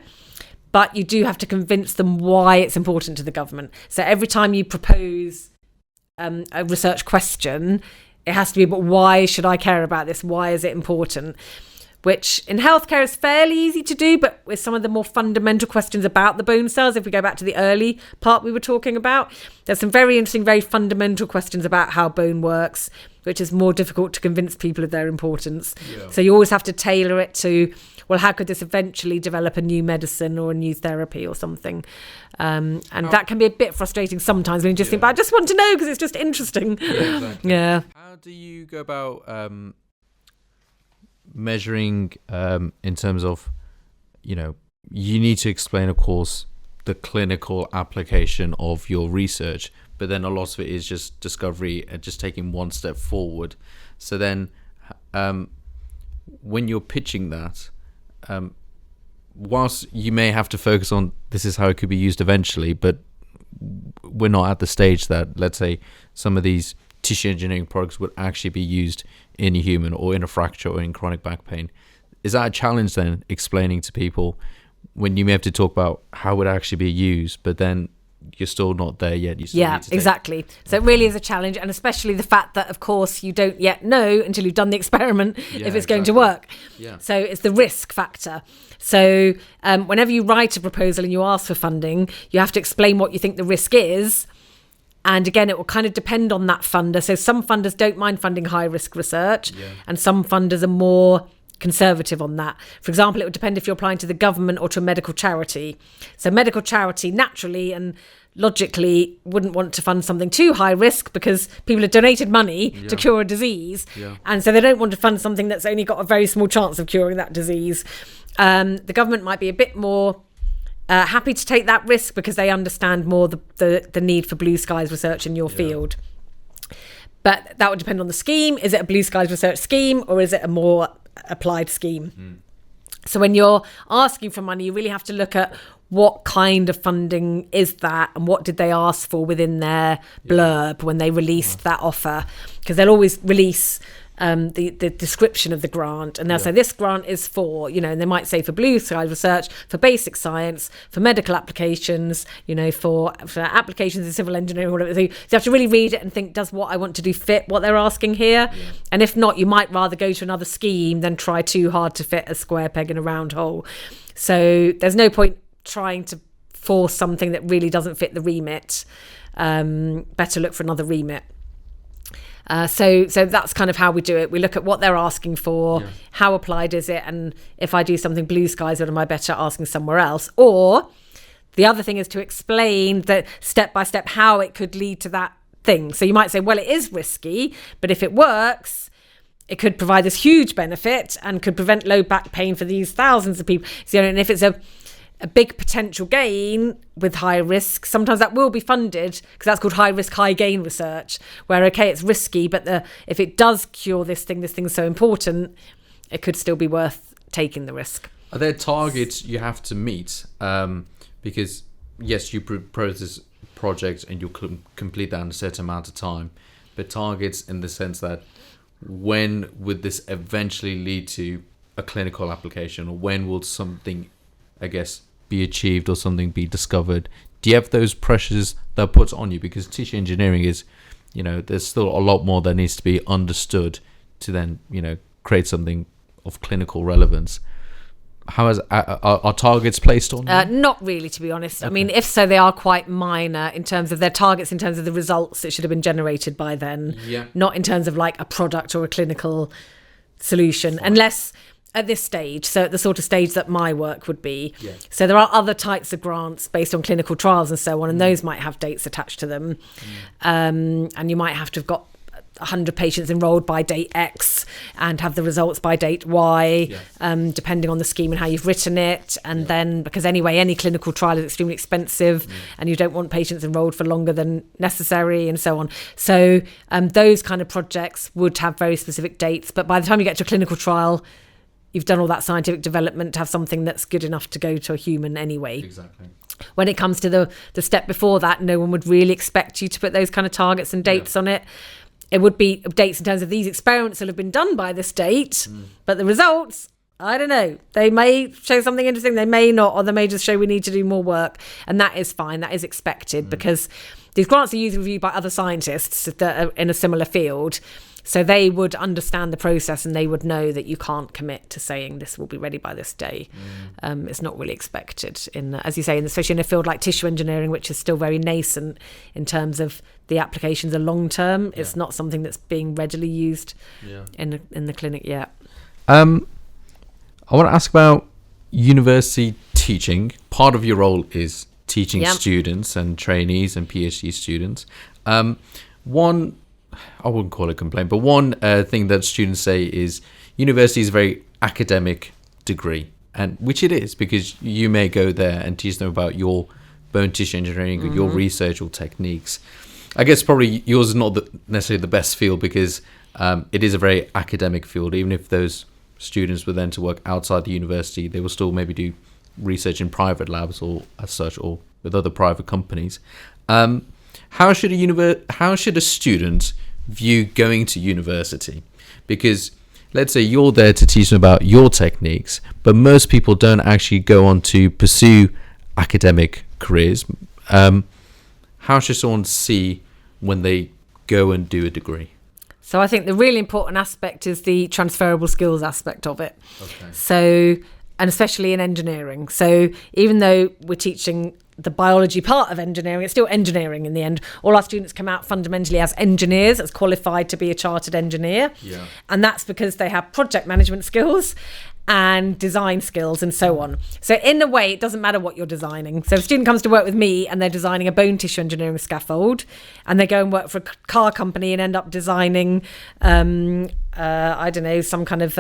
But you do have to convince them why it's important to the government. So every time you propose a research question, it has to be, but why should I care about this? Why is it important? Which in healthcare is fairly easy to do, but with some of the more fundamental questions about the bone cells, if we go back to the early part we were talking about, there's some very interesting, very fundamental questions about how bone works, which is more difficult to convince people of their importance. Yeah. So you always have to tailor it to, well, how could this eventually develop a new medicine or a new therapy or something? That can be a bit frustrating sometimes when you just think, but I just want to know because it's just interesting. Yeah, exactly. Yeah. How do you go about measuring in terms of, you need to explain, of course, the clinical application of your research, but then a lot of it is just discovery and just taking one step forward. So then when you're pitching that, whilst you may have to focus on this is how it could be used eventually, but we're not at the stage that, let's say, some of these tissue engineering products would actually be used in a human or in a fracture or in chronic back pain. Is that a challenge then, explaining to people when you may have to talk about how it would actually be used, but then you're still not there yet? You still need to exactly. So it really is a challenge, and especially the fact that, of course, you don't yet know until you've done the experiment if it's going to work. Yeah. So it's the risk factor. So whenever you write a proposal and you ask for funding, you have to explain what you think the risk is. And again, it will kind of depend on that funder. So some funders don't mind funding high-risk research, and some funders are more conservative on that. For example, it would depend if you're applying to the government or to a medical charity. So medical charity naturally and logically wouldn't want to fund something too high risk because people have donated money to cure a disease. Yeah. And so they don't want to fund something that's only got a very small chance of curing that disease. The government might be a bit more happy to take that risk because they understand more the need for blue skies research in your field. But that would depend on the scheme. Is it a blue skies research scheme or is it a more applied scheme? So when you're asking for money, you really have to look at what kind of funding is that and what did they ask for within their blurb when they released that offer, because they'll always release the description of the grant, and they'll say this grant is for, and they might say for blue sky research, for basic science, for medical applications, for applications in civil engineering, whatever. So you have to really read it and think, does what I want to do fit what they're asking here? And if not, you might rather go to another scheme than try too hard to fit a square peg in a round hole. So there's no point trying to force something that really doesn't fit the remit. Better look for another remit. So that's kind of how we do it. We look at what they're asking for, how applied is it, and if I do something blue skies, what am I better asking somewhere else? Or the other thing is to explain that step by step how it could lead to that thing. So you might say, well, it is risky, but if it works, it could provide this huge benefit and could prevent low back pain for these thousands of people. So, and if it's a big potential gain with high risk, sometimes that will be funded because that's called high risk, high gain research, where, okay, it's risky, but if it does cure this thing's so important, it could still be worth taking the risk. Are there targets you have to meet? Because yes, you process projects and you complete that in a certain amount of time, but targets in the sense that when would this eventually lead to a clinical application, or when will something, I guess, be achieved or something be discovered? Do you have those pressures that puts on you? Because tissue engineering is, there's still a lot more that needs to be understood to then, create something of clinical relevance. How are targets placed on you? Not really, to be honest. Okay. I mean, if so, they are quite minor in terms of their targets, in terms of the results that should have been generated by then. Yeah. Not in terms of like a product or a clinical solution, unless at this stage, so at the sort of stage that my work would be. Yeah. So there are other types of grants based on clinical trials and so on, and those might have dates attached to them. And you might have to have got 100 patients enrolled by date X and have the results by date Y, depending on the scheme and how you've written it. And then, because anyway, any clinical trial is extremely expensive and you don't want patients enrolled for longer than necessary and so on. So those kind of projects would have very specific dates. But by the time you get to a clinical trial, you've done all that scientific development to have something that's good enough to go to a human anyway. Exactly. When it comes to the step before that, no one would really expect you to put those kind of targets and dates on it. It would be dates in terms of these experiments will have been done by this date, but the results, I don't know. They may show something interesting, they may not, or they may just show we need to do more work. And that is fine, that is expected, because these grants are usually reviewed by other scientists that are in a similar field. So they would understand the process and they would know that you can't commit to saying this will be ready by this day. It's not really expected, as you say, especially in a field like tissue engineering, which is still very nascent in terms of the applications are long term. It's not something that's being readily used in the clinic yet. I want to ask about university teaching. Part of your role is teaching students and trainees and PhD students. One, I wouldn't call it complaint, but one thing that students say is university is a very academic degree, and which it is, because you may go there and teach them about your bone tissue engineering or your research or techniques. I guess probably yours is not necessarily the best field, because it is a very academic field. Even if those students were then to work outside the university, they will still maybe do research in private labs or as such, or with other private companies. How should a student view going to university? Because let's say you're there to teach them about your techniques, but most people don't actually go on to pursue academic careers. How should someone see when they go and do a degree? So I think the really important aspect is the transferable skills aspect of it. Okay. So, and especially in engineering. So even though we're teaching the biology part of engineering, it's still engineering in the end. All our students come out fundamentally as engineers, as qualified to be a chartered engineer. Yeah. And that's because they have project management skills and design skills and so on. So in a way, it doesn't matter what you're designing. So if a student comes to work with me and they're designing a bone tissue engineering scaffold, and they go and work for a car company and end up designing, I don't know, some kind of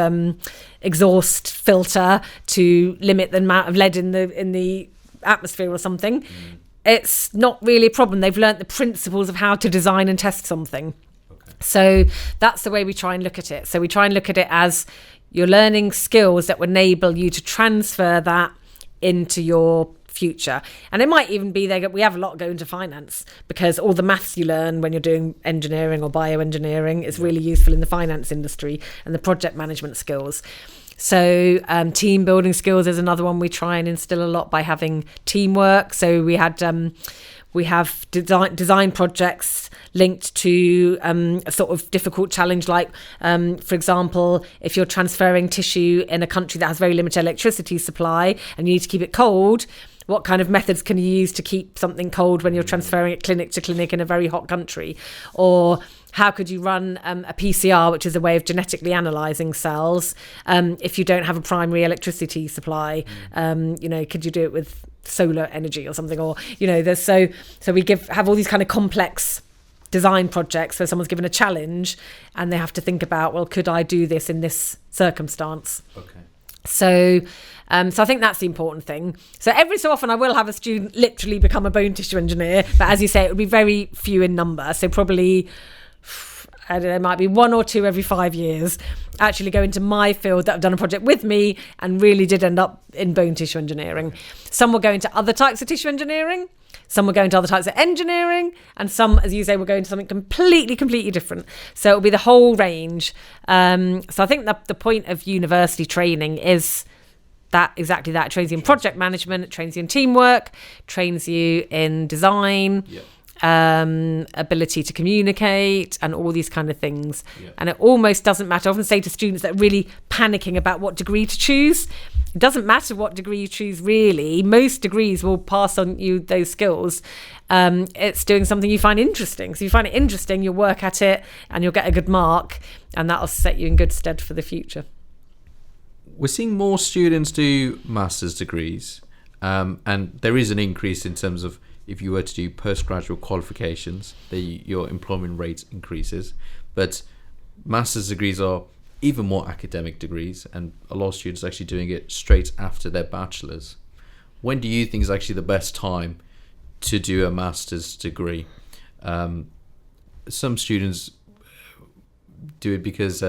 exhaust filter to limit the amount of lead in the atmosphere or something, it's not really a problem. They've learnt the principles of how to design and test something. Okay. So that's the way we try and look at it. So we try and look at it as you're learning skills that will enable you to transfer that into your future. And it might even be we have a lot go into finance, because all the maths you learn when you're doing engineering or bioengineering is really useful in the finance industry, and the project management skills. So team building skills is another one we try and instill a lot by having teamwork. So we have design projects linked to a sort of difficult challenge, like, for example, if you're transferring tissue in a country that has very limited electricity supply and you need to keep it cold, what kind of methods can you use to keep something cold when you're transferring it clinic to clinic in a very hot country? Or how could you run a PCR, which is a way of genetically analysing cells, if you don't have a primary electricity supply? Could you do it with solar energy or something? Or, there's so we have all these kind of complex design projects where someone's given a challenge and they have to think about, well, could I do this in this circumstance? Okay. So I think that's the important thing. So every so often I will have a student literally become a bone tissue engineer, but as you say, it would be very few in number. So probably I don't know, it might be 1 or 2 every 5 years, actually go into my field that have done a project with me and really did end up in bone tissue engineering. Some will go into other types of tissue engineering, some will go into other types of engineering, and some, as you say, will go into something completely different. So it'll be the whole range. So I think that the point of university training is exactly that. It trains you in project management, it trains you in teamwork, trains you in design, ability to communicate, and all these kind of things. And it almost doesn't matter. I often say to students that are really panicking about what degree to choose, it doesn't matter what degree you choose, really. Most degrees will pass on you those skills. It's doing something you find interesting. So if you find it interesting, you'll work at it and you'll get a good mark, and that'll set you in good stead for the future. We're seeing more students do master's degrees, and there is an increase in terms of if you were to do postgraduate qualifications, your employment rate increases. But master's degrees are even more academic degrees, and a lot of students are actually doing it straight after their bachelor's. When do you think is actually the best time to do a master's degree? Some students do it because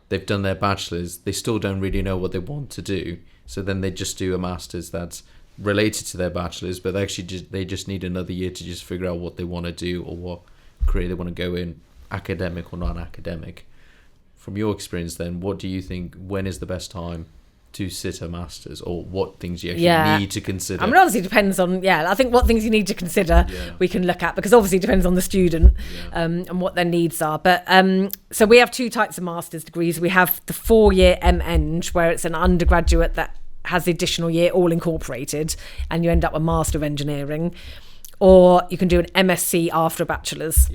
they've done their bachelor's, they still don't really know what they want to do, so then they just do a master's that's related to their bachelor's, but they just need another year to just figure out what they want to do or what career they want to go in, academic or non-academic. From your experience then, what do you think, when is the best time to sit a master's, or what things you actually need to consider? I mean, obviously it depends on, I think what things you need to consider we can look at, because obviously it depends on the student and what their needs are. But so we have 2 types of master's degrees. We have the 4-year MEng, where it's an undergraduate that has the additional year all incorporated, and you end up a Master of Engineering, or you can do an MSc after a bachelor's.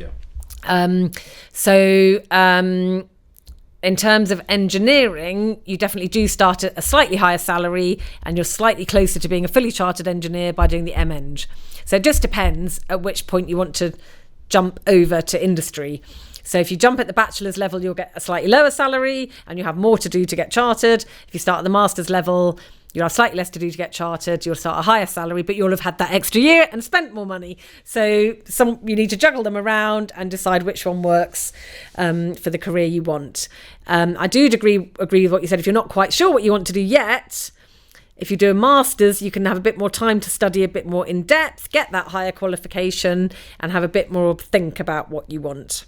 In terms of engineering, you definitely do start at a slightly higher salary, and you're slightly closer to being a fully chartered engineer by doing the MEng. So it just depends at which point you want to jump over to industry. So if you jump at the bachelor's level, you'll get a slightly lower salary and you have more to do to get chartered. If you start at the master's level, you'll have slightly less to do to get chartered. You'll start a higher salary, but you'll have had that extra year and spent more money. So you need to juggle them around and decide which one works for the career you want. I do agree with what you said. If you're not quite sure what you want to do yet, if you do a master's, you can have a bit more time to study a bit more in depth, get that higher qualification, and have a bit more think about what you want.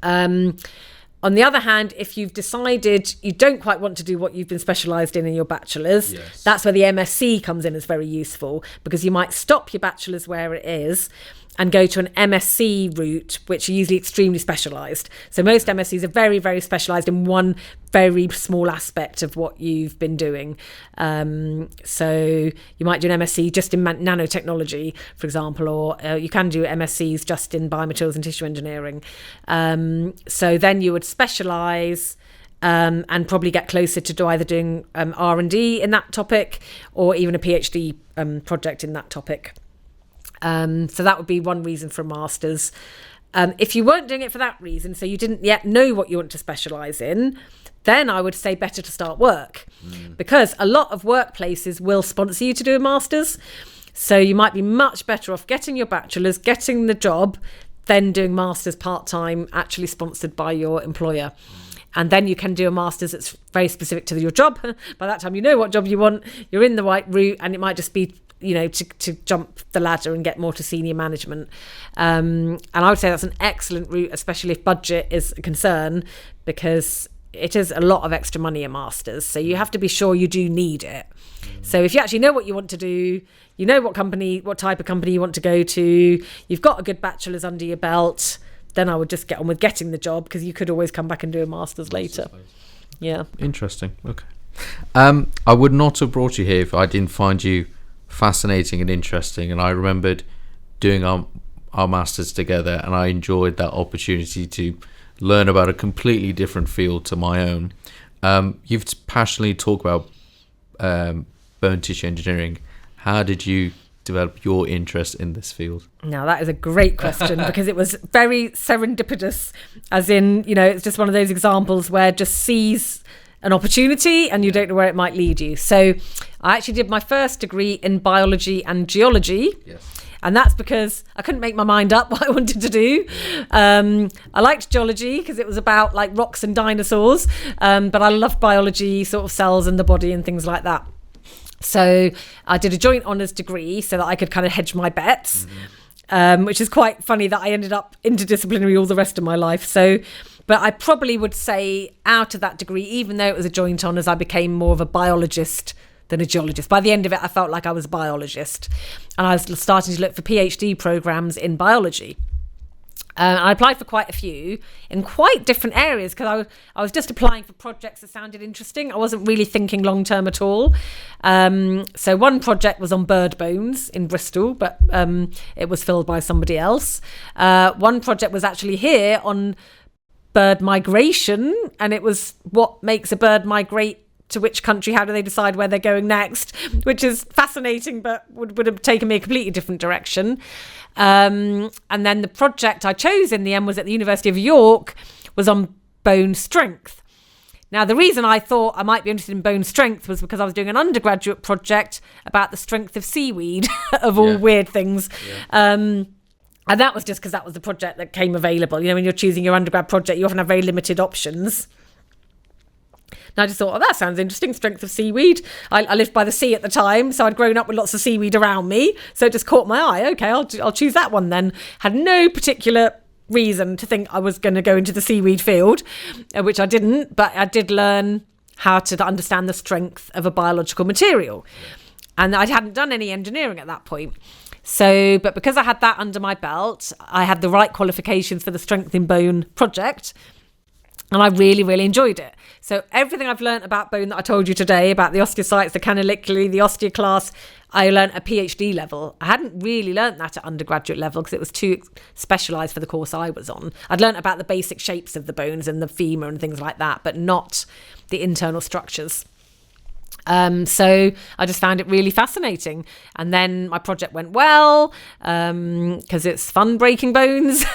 On the other hand, if you've decided you don't quite want to do what you've been specialised in your bachelor's, that's where the MSc comes in as very useful, because you might stop your bachelor's where it is and go to an MSc route, which are usually extremely specialised. So most MScs are very, very specialised in one very small aspect of what you've been doing. So you might do an MSc just in nanotechnology, for example, or you can do MScs just in biomaterials and tissue engineering. So then you would specialise and probably get closer to either doing R&D in that topic, or even a PhD project in that topic. So that would be one reason for a master's. If you weren't doing it for that reason, so you didn't yet know what you want to specialise in, then I would say better to start work, because a lot of workplaces will sponsor you to do a master's. So you might be much better off getting your bachelor's, getting the job, then doing master's part-time, actually sponsored by your employer. And then you can do a master's that's very specific to your job. By that time, you know what job you want, you're in the right route, and it might just be to jump the ladder and get more to senior management. And I would say that's an excellent route, especially if budget is a concern, because it is a lot of extra money a master's. So you have to be sure you do need it. So if you actually know what you want to do, you know what type of company you want to go to, you've got a good bachelor's under your belt, then I would just get on with getting the job, because you could always come back and do a master's later. Yeah. Interesting. Okay. I would not have brought you here if I didn't find you fascinating and interesting, and I remembered doing our masters together, and I enjoyed that opportunity to learn about a completely different field to my own. You've passionately talked about bone tissue engineering. How did you develop your interest in this field? Now, that is a great question, because it was very serendipitous, as in, it's just one of those examples where just sees an opportunity and you don't know where it might lead you. So I actually did my first degree in biology and geology. And that's because I couldn't make my mind up what I wanted to do. I liked geology because it was about like rocks and dinosaurs, but I loved biology, sort of cells and the body and things like that. So I did a joint honours degree so that I could kind of hedge my bets, which is quite funny that I ended up interdisciplinary all the rest of my life. So, but I probably would say out of that degree, even though it was a joint honours, I became more of a biologist than a geologist. By the end of it, I felt like I was a biologist, and I was starting to look for PhD programs in biology. I applied for quite a few in quite different areas because I was just applying for projects that sounded interesting. I wasn't really thinking long term at all. So one project was on bird bones in Bristol, but it was filled by somebody else. One project was actually here on bird migration, and it was what makes a bird migrate to which country, how do they decide where they're going next, which is fascinating, but would have taken me a completely different direction. And then the project I chose in the end was at the University of York, was on bone strength. Now, the reason I thought I might be interested in bone strength was because I was doing an undergraduate project about the strength of seaweed, of all weird things. And that was just because that was the project that came available. You know, when you're choosing your undergrad project, you often have very limited options. And I just thought, that sounds interesting, strength of seaweed. I lived by the sea at the time, so I'd grown up with lots of seaweed around me. So it just caught my eye. Okay, I'll choose that one then. Had no particular reason to think I was going to go into the seaweed field, which I didn't, but I did learn how to understand the strength of a biological material. And I hadn't done any engineering at that point. So, but because I had that under my belt, I had the right qualifications for the Strength in Bone project. And I really, really enjoyed it. So everything I've learned about bone that I told you today, about the osteocytes, the canaliculi, the osteoclasts, I learned at PhD level. I hadn't really learned that at undergraduate level because it was too specialised for the course I was on. I'd learned about the basic shapes of the bones and the femur and things like that, but not the internal structures. So I just found it really fascinating. And then my project went well, because it's fun breaking bones.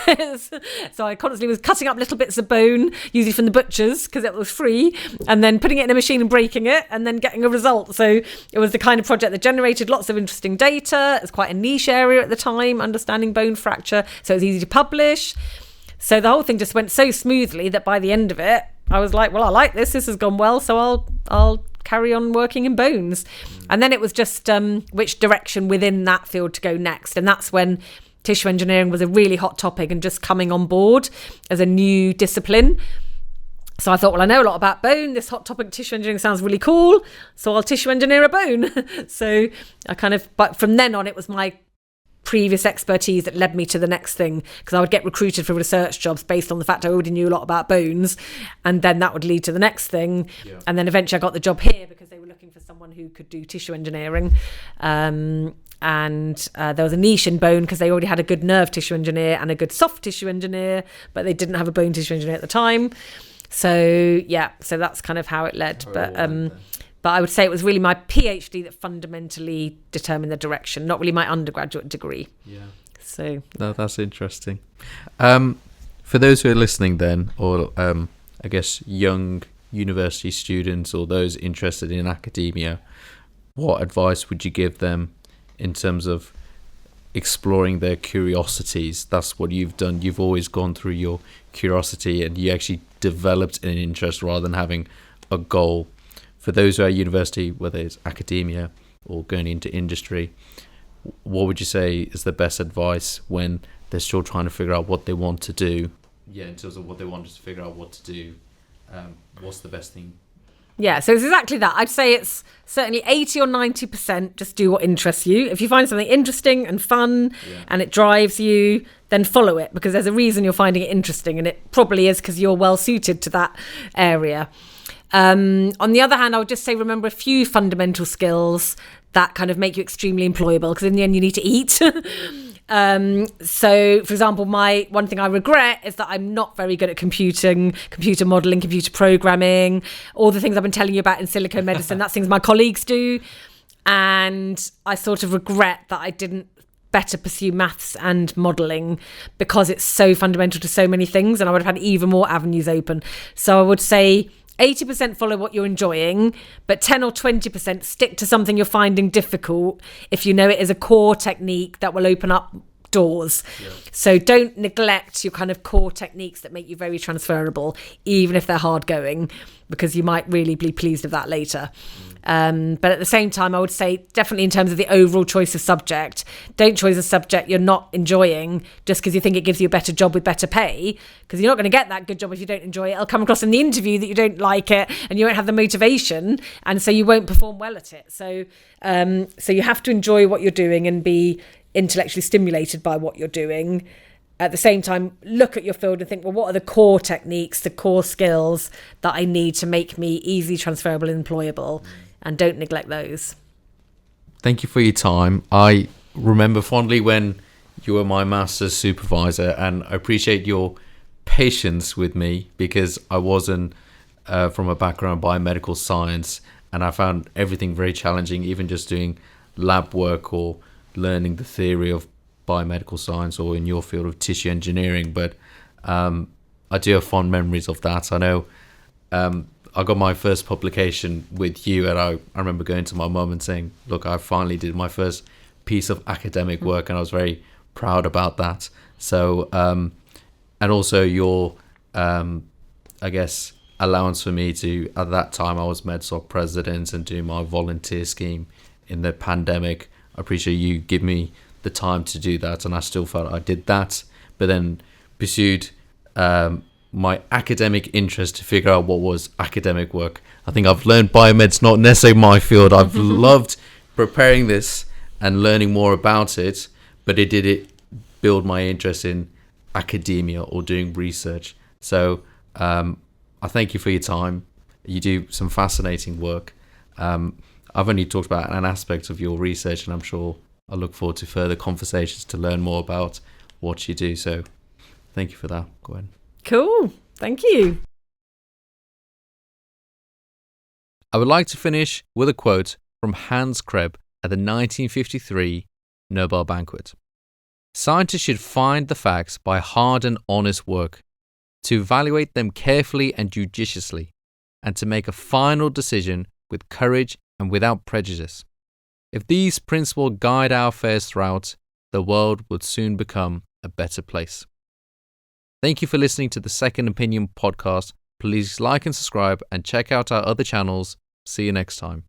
So I constantly was cutting up little bits of bone, usually from the butchers, because it was free, and then putting it in a machine and breaking it and then getting a result. So it was the kind of project that generated lots of interesting data. It's quite a niche area at the time, understanding bone fracture. So it was easy to publish. So the whole thing just went so smoothly that by the end of it, I was like, well, I like this. This has gone well. So I'll carry on working in bones. And then it was just which direction within that field to go next. And that's when tissue engineering was a really hot topic and just coming on board as a new discipline. So I thought, well, I know a lot about bone. This hot topic tissue engineering sounds really cool. So I'll tissue engineer a bone. So but from then on, it was my previous expertise that led me to the next thing, because I would get recruited for research jobs based on the fact I already knew a lot about bones, and then that would lead to the next thing. And then eventually I got the job here because they were looking for someone who could do tissue engineering, and there was a niche in bone because they already had a good nerve tissue engineer and a good soft tissue engineer, but they didn't have a bone tissue engineer at the time. So that's kind of how it led. But I would say it was really my PhD that fundamentally determined the direction, not really my undergraduate degree. Yeah. So no, that's interesting. For those who are listening then, or I guess young university students or those interested in academia, what advice would you give them in terms of exploring their curiosities? That's what you've done. You've always gone through your curiosity and you actually developed an interest rather than having a goal. For those who are at university, whether it's academia or going into industry, what would you say is the best advice when they're still trying to figure out what they want to do? Yeah, in terms of what they want to figure out what to do, what's the best thing? Yeah, so it's exactly that. I'd say it's certainly 80 or 90% just do what interests you. If you find something interesting and fun and it drives you, then follow it, because there's a reason you're finding it interesting, and it probably is because you're well suited to that area. On the other hand, I would just say remember a few fundamental skills that kind of make you extremely employable, because in the end you need to eat. So, for example, one thing I regret is that I'm not very good at computer modelling, computer programming, all the things I've been telling you about in silico medicine. That's things my colleagues do. And I sort of regret that I didn't better pursue maths and modelling, because it's so fundamental to so many things, and I would have had even more avenues open. So I would say 80% follow what you're enjoying, but 10 or 20% stick to something you're finding difficult if you know it is a core technique that will open up doors. So don't neglect your kind of core techniques that make you very transferable, even if they're hard going, because you might really be pleased with that later. But at the same time, I would say definitely in terms of the overall choice of subject, don't choose a subject you're not enjoying just because you think it gives you a better job with better pay, because you're not going to get that good job if you don't enjoy it. It'll come across in the interview that you don't like it and you won't have the motivation, and so you won't perform well at it. So you have to enjoy what you're doing and be intellectually stimulated by what you're doing. At the same time, look at your field and think, well, what are the core techniques, the core skills that I need to make me easily transferable and employable, and don't neglect those. Thank you for your time. I remember fondly when you were my master's supervisor, and I appreciate your patience with me because I wasn't from a background in biomedical science, and I found everything very challenging, even just doing lab work or learning the theory of biomedical science, or in your field of tissue engineering. But I do have fond memories of that. I know I got my first publication with you, and I remember going to my mum and saying, look, I finally did my first piece of academic work, and I was very proud about that. So and also your I guess allowance for me to, at that time I was MedSoc president and doing my volunteer scheme in the pandemic. I appreciate you give me the time to do that, and I still felt I did that, but then pursued my academic interest to figure out what was academic work. I think I've learned biomed's not necessarily my field. I've loved preparing this and learning more about it, but it did build my interest in academia or doing research. So I thank you for your time. You do some fascinating work. I've only talked about an aspect of your research, and I'm sure I look forward to further conversations to learn more about what you do. So thank you for that, Gwen. Cool. Thank you. I would like to finish with a quote from Hans Krebs at the 1953 Nobel Banquet. Scientists should find the facts by hard and honest work, to evaluate them carefully and judiciously, and to make a final decision with courage and without prejudice. If these principles guide our affairs throughout, the world would soon become a better place. Thank you for listening to the Second Opinion podcast. Please like and subscribe and check out our other channels. See you next time.